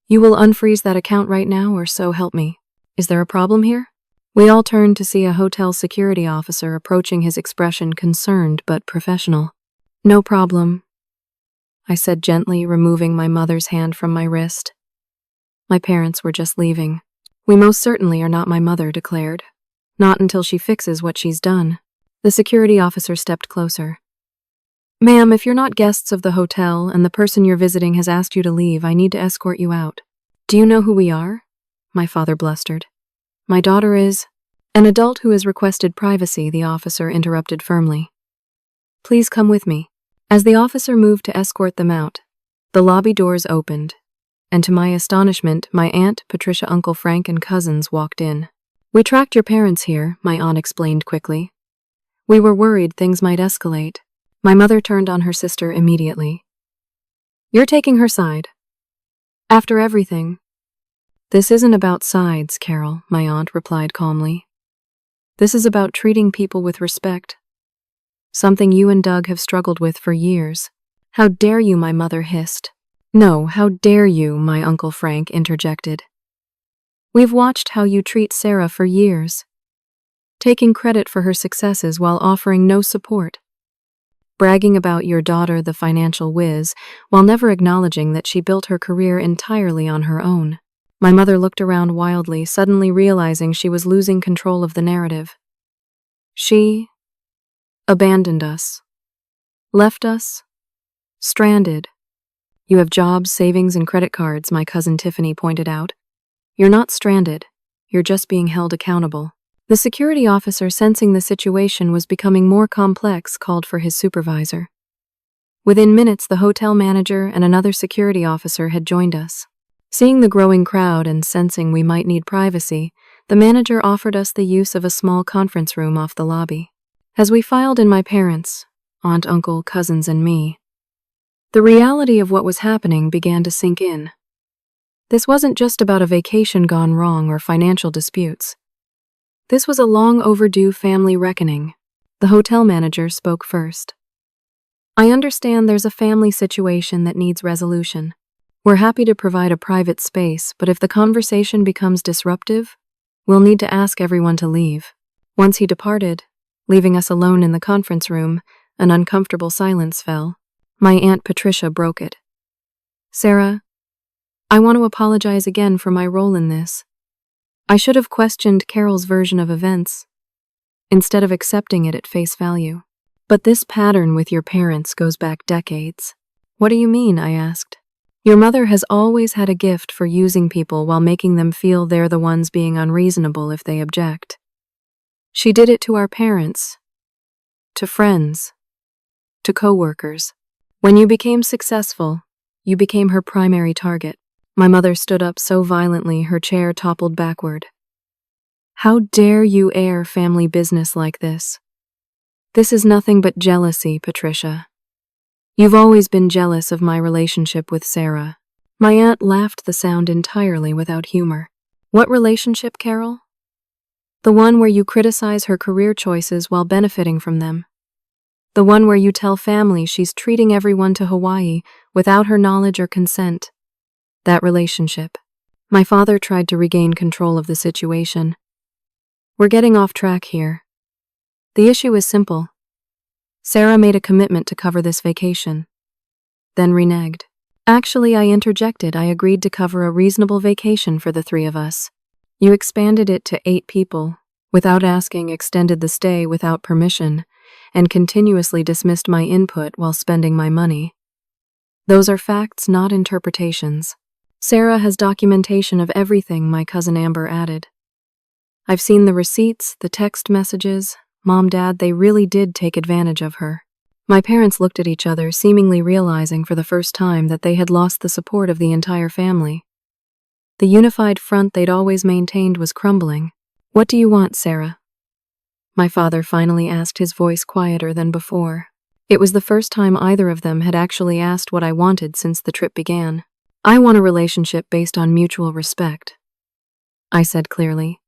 You will unfreeze that account right now, or so help me. Is there a problem here? We all turned to see a hotel security officer approaching, his expression concerned but professional. No problem, I said gently, removing my mother's hand from my wrist. My parents were just leaving. We most certainly are not, my mother declared. Not until she fixes what she's done. The security officer stepped closer. Ma'am, if you're not guests of the hotel and the person you're visiting has asked you to leave, I need to escort you out. Do you know who we are? My father blustered. My daughter is an adult who has requested privacy, the officer interrupted firmly. Please come with me. As the officer moved to escort them out, the lobby doors opened, and to my astonishment, my aunt, Patricia, Uncle Frank, and cousins walked in. We tracked your parents here, my aunt explained quickly. We were worried things might escalate. My mother turned on her sister immediately. You're taking her side. After everything. This isn't about sides, Carol, my aunt replied calmly. This is about treating people with respect. Something you and Doug have struggled with for years. How dare you, my mother hissed. No, how dare you, my Uncle Frank interjected. We've watched how you treat Sarah for years, taking credit for her successes while offering no support, bragging about your daughter, the financial whiz, while never acknowledging that she built her career entirely on her own. My mother looked around wildly, suddenly realizing she was losing control of the narrative. She abandoned us, left us, stranded. You have jobs, savings, and credit cards, my cousin Tiffany pointed out. You're not stranded, you're just being held accountable. The security officer, sensing the situation was becoming more complex, called for his supervisor. Within minutes, the hotel manager and another security officer had joined us. Seeing the growing crowd and sensing we might need privacy, the manager offered us the use of a small conference room off the lobby. As we filed in, my parents, aunt, uncle, cousins, and me, the reality of what was happening began to sink in. This wasn't just about a vacation gone wrong or financial disputes. This was a long overdue family reckoning. The hotel manager spoke first. I understand there's a family situation that needs resolution. We're happy to provide a private space, but if the conversation becomes disruptive, we'll need to ask everyone to leave. Once he departed, leaving us alone in the conference room, an uncomfortable silence fell. My Aunt Patricia broke it. Sarah, I want to apologize again for my role in this. I should have questioned Carol's version of events, instead of accepting it at face value. But this pattern with your parents goes back decades. What do you mean? I asked. Your mother has always had a gift for using people while making them feel they're the ones being unreasonable if they object. She did it to our parents, to friends, to co-workers. When you became successful, you became her primary target. My mother stood up so violently her chair toppled backward. How dare you air family business like this? This is nothing but jealousy, Patricia. You've always been jealous of my relationship with Sarah. My aunt laughed, the sound entirely without humor. What relationship, Carol? The one where you criticize her career choices while benefiting from them. The one where you tell family she's treating everyone to Hawaii without her knowledge or consent. That relationship. My father tried to regain control of the situation. We're getting off track here. The issue is simple. Sarah made a commitment to cover this vacation, then reneged. Actually, I interjected. I agreed to cover a reasonable vacation for the three of us. You expanded it to 8 people, without asking, extended the stay without permission, and continuously dismissed my input while spending my money. Those are facts, not interpretations. Sarah has documentation of everything, my cousin Amber added. I've seen the receipts, the text messages. Mom, Dad, they really did take advantage of her. My parents looked at each other, seemingly realizing for the first time that they had lost the support of the entire family. The unified front they'd always maintained was crumbling. What do you want, Sarah? My father finally asked, his voice quieter than before. It was the first time either of them had actually asked what I wanted since the trip began. I want a relationship based on mutual respect, I said clearly.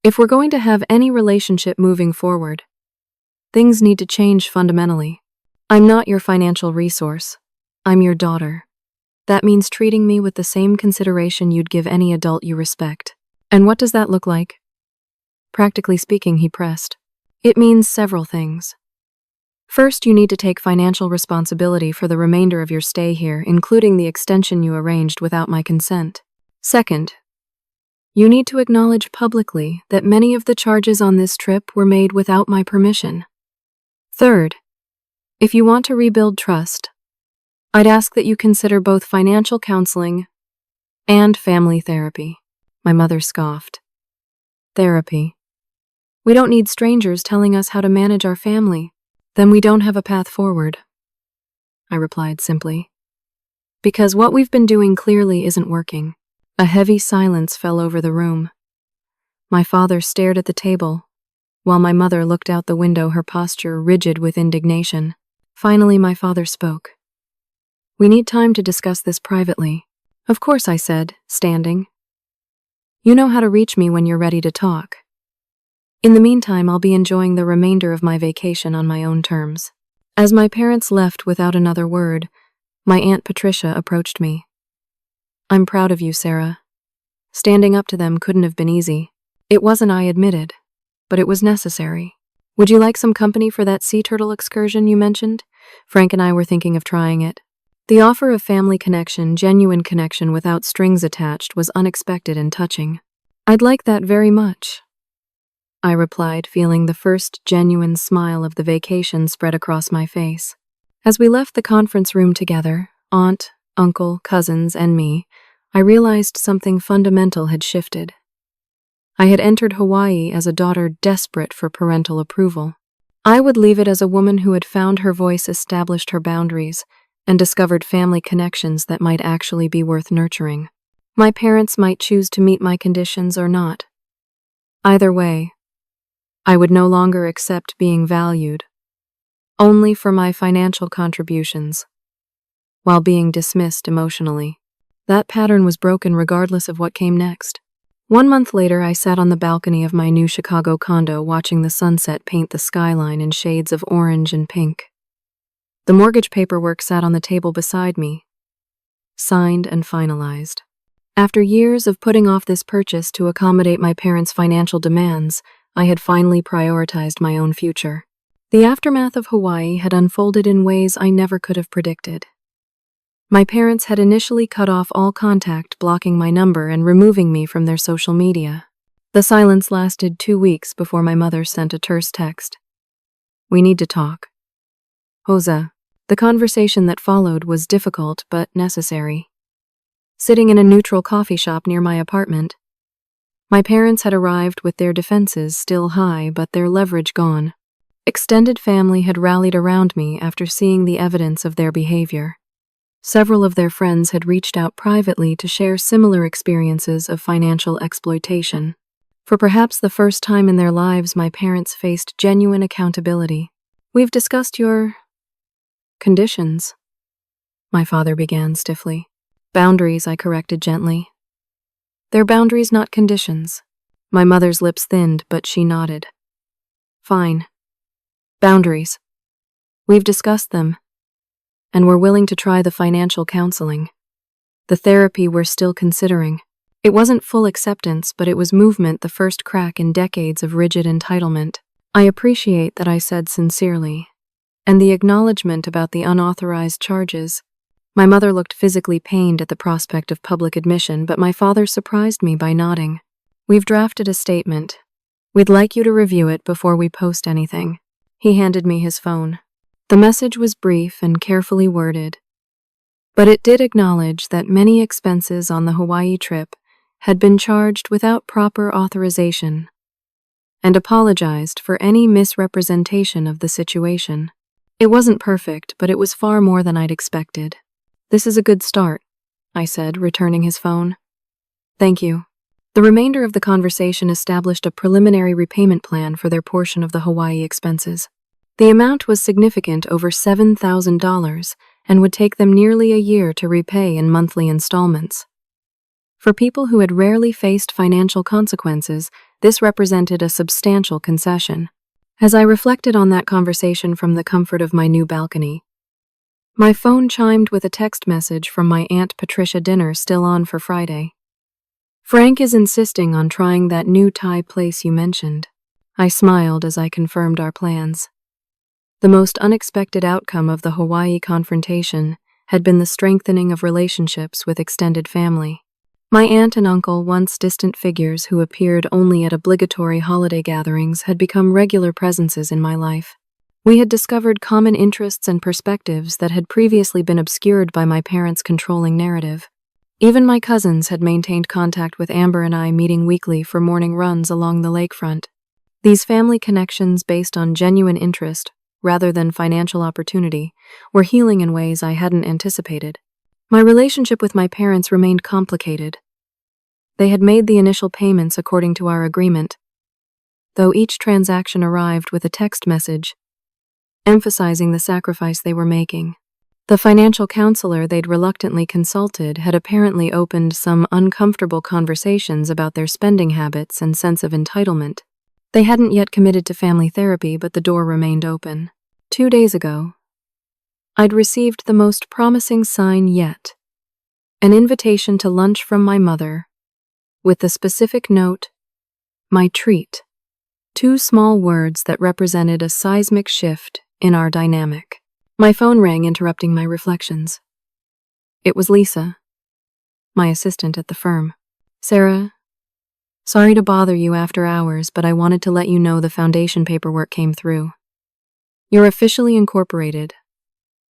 If we're going to have any relationship moving forward, things need to change fundamentally. I'm not your financial resource. I'm your daughter. That means treating me with the same consideration you'd give any adult you respect. And what does that look like? Practically speaking, he pressed. It means several things. First, you need to take financial responsibility for the remainder of your stay here, including the extension you arranged without my consent. Second, you need to acknowledge publicly that many of the charges on this trip were made without my permission. Third, if you want to rebuild trust, I'd ask that you consider both financial counseling and family therapy. My mother scoffed. Therapy. We don't need strangers telling us how to manage our family. Then we don't have a path forward, I replied simply. Because what we've been doing clearly isn't working. A heavy silence fell over the room. My father stared at the table, while my mother looked out the window, her posture rigid with indignation. Finally, my father spoke. We need time to discuss this privately. Of course, I said, standing. You know how to reach me when you're ready to talk. In the meantime, I'll be enjoying the remainder of my vacation on my own terms. As my parents left without another word, my Aunt Patricia approached me. I'm proud of you, Sarah. Standing up to them couldn't have been easy. It wasn't, I admitted, but it was necessary. Would you like some company for that sea turtle excursion you mentioned? Frank and I were thinking of trying it. The offer of family connection, genuine connection without strings attached, was unexpected and touching. I'd like that very much, I replied, feeling the first genuine smile of the vacation spread across my face. As we left the conference room together, aunt, uncle, cousins, and me, I realized something fundamental had shifted. I had entered Hawaii as a daughter desperate for parental approval. I would leave it as a woman who had found her voice, established her boundaries, and discovered family connections that might actually be worth nurturing. My parents might choose to meet my conditions or not. Either way, I would no longer accept being valued only for my financial contributions, while being dismissed emotionally. That pattern was broken regardless of what came next. 1 month later, I sat on the balcony of my new Chicago condo watching the sunset paint the skyline in shades of orange and pink. The mortgage paperwork sat on the table beside me, signed and finalized. After years of putting off this purchase to accommodate my parents' financial demands, I had finally prioritized my own future. The aftermath of Hawaii had unfolded in ways I never could have predicted. My parents had initially cut off all contact, blocking my number and removing me from their social media. The silence lasted 2 weeks before my mother sent a terse text. "We need to talk." Hosa. The conversation that followed was difficult but necessary. Sitting in a neutral coffee shop near my apartment, my parents had arrived with their defenses still high but their leverage gone. Extended family had rallied around me after seeing the evidence of their behavior. Several of their friends had reached out privately to share similar experiences of financial exploitation. For perhaps the first time in their lives, my parents faced genuine accountability. "We've discussed your conditions," my father began stiffly. "Boundaries," I corrected gently. "They're boundaries, not conditions." My mother's lips thinned, but she nodded. "Fine. Boundaries. We've discussed them, and we're willing to try the financial counseling. The therapy we're still considering." It wasn't full acceptance, but it was movement, the first crack in decades of rigid entitlement. "I appreciate that," I said sincerely. "And the acknowledgement about the unauthorized charges." My mother looked physically pained at the prospect of public admission, but my father surprised me by nodding. "We've drafted a statement. We'd like you to review it before we post anything." He handed me his phone. The message was brief and carefully worded, but it did acknowledge that many expenses on the Hawaii trip had been charged without proper authorization, and apologized for any misrepresentation of the situation. It wasn't perfect, but it was far more than I'd expected. "This is a good start," I said, returning his phone. "Thank you." The remainder of the conversation established a preliminary repayment plan for their portion of the Hawaii expenses. The amount was significant, over $7,000, and would take them nearly a year to repay in monthly installments. For people who had rarely faced financial consequences, this represented a substantial concession. As I reflected on that conversation from the comfort of my new balcony, my phone chimed with a text message from my Aunt Patricia. "Dinner still on for Friday. Frank is insisting on trying that new Thai place you mentioned." I smiled as I confirmed our plans. The most unexpected outcome of the Hawaii confrontation had been the strengthening of relationships with extended family. My aunt and uncle, once distant figures who appeared only at obligatory holiday gatherings, had become regular presences in my life. We had discovered common interests and perspectives that had previously been obscured by my parents' controlling narrative. Even my cousins had maintained contact with Amber and I, meeting weekly for morning runs along the lakefront. These family connections, based on genuine interest rather than financial opportunity, were healing in ways I hadn't anticipated. My relationship with my parents remained complicated. They had made the initial payments according to our agreement, though each transaction arrived with a text message emphasizing the sacrifice they were making. The financial counselor they'd reluctantly consulted had apparently opened some uncomfortable conversations about their spending habits and sense of entitlement. They hadn't yet committed to family therapy, but the door remained open. 2 days ago, I'd received the most promising sign yet: an invitation to lunch from my mother, with the specific note, "My treat." 2 small words that represented a seismic shift in our dynamic. My phone rang, interrupting my reflections. It was Lisa, my assistant at the firm. "Sarah, sorry to bother you after hours, but I wanted to let you know the foundation paperwork came through. You're officially incorporated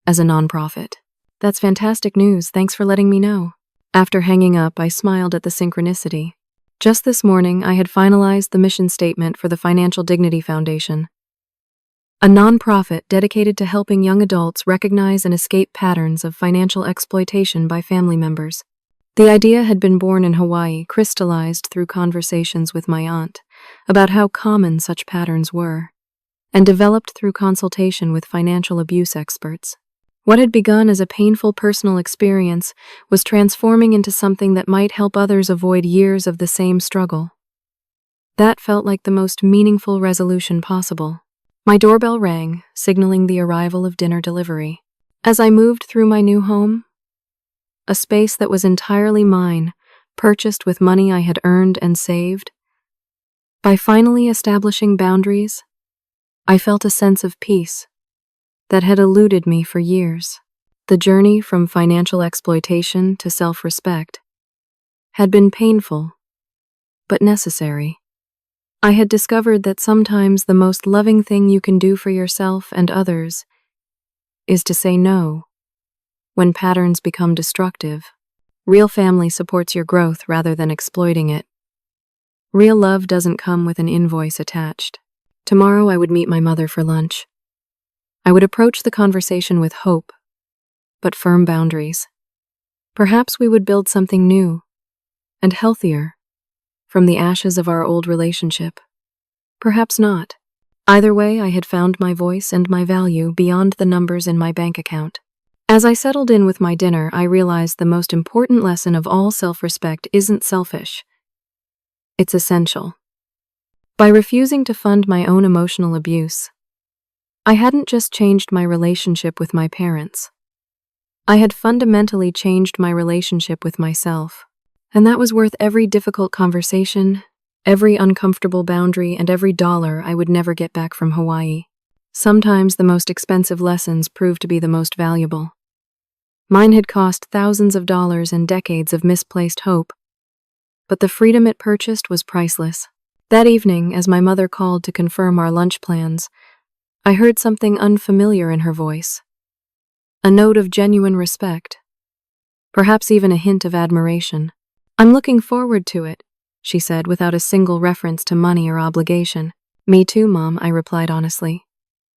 as a nonprofit." "That's fantastic news. Thanks for letting me know." After hanging up, I smiled at the synchronicity. Just this morning, I had finalized the mission statement for the Financial Dignity Foundation, a nonprofit dedicated to helping young adults recognize and escape patterns of financial exploitation by family members. The idea had been born in Hawaii, crystallized through conversations with my aunt about how common such patterns were, and developed through consultation with financial abuse experts. What had begun as a painful personal experience was transforming into something that might help others avoid years of the same struggle. That felt like the most meaningful resolution possible. My doorbell rang, signaling the arrival of dinner delivery. As I moved through my new home, a space that was entirely mine, purchased with money I had earned and saved, by finally establishing boundaries, I felt a sense of peace that had eluded me for years. The journey from financial exploitation to self-respect had been painful, but necessary. I had discovered that sometimes the most loving thing you can do for yourself and others is to say no when patterns become destructive. Real family supports your growth rather than exploiting it. Real love doesn't come with an invoice attached. Tomorrow I would meet my mother for lunch. I would approach the conversation with hope, but firm boundaries. Perhaps we would build something new and healthier from the ashes of our old relationship. Perhaps not. Either way, I had found my voice and my value beyond the numbers in my bank account. As I settled in with my dinner, I realized the most important lesson of all self-respect isn't selfish. It's essential. By refusing to fund my own emotional abuse, I hadn't just changed my relationship with my parents. I had fundamentally changed my relationship with myself. And that was worth every difficult conversation, every uncomfortable boundary, and every dollar I would never get back from Hawaii. Sometimes the most expensive lessons proved to be the most valuable. Mine had cost thousands of dollars and decades of misplaced hope, but the freedom it purchased was priceless. That evening, as my mother called to confirm our lunch plans, I heard something unfamiliar in her voice. A note of genuine respect, perhaps even a hint of admiration. "I'm looking forward to it," she said without a single reference to money or obligation. "Me too, Mom," I replied honestly.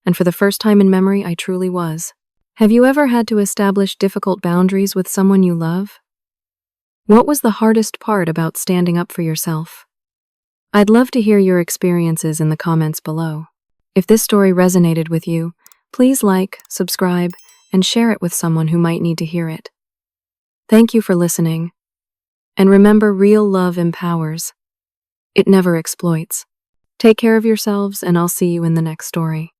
And for the first time in memory, I truly was. Have you ever had to establish difficult boundaries with someone you love? What was the hardest part about standing up for yourself? I'd love to hear your experiences in the comments below. If this story resonated with you, please like, subscribe, and share it with someone who might need to hear it. Thank you for listening. And remember, real love empowers. It never exploits. Take care of yourselves, and I'll see you in the next story.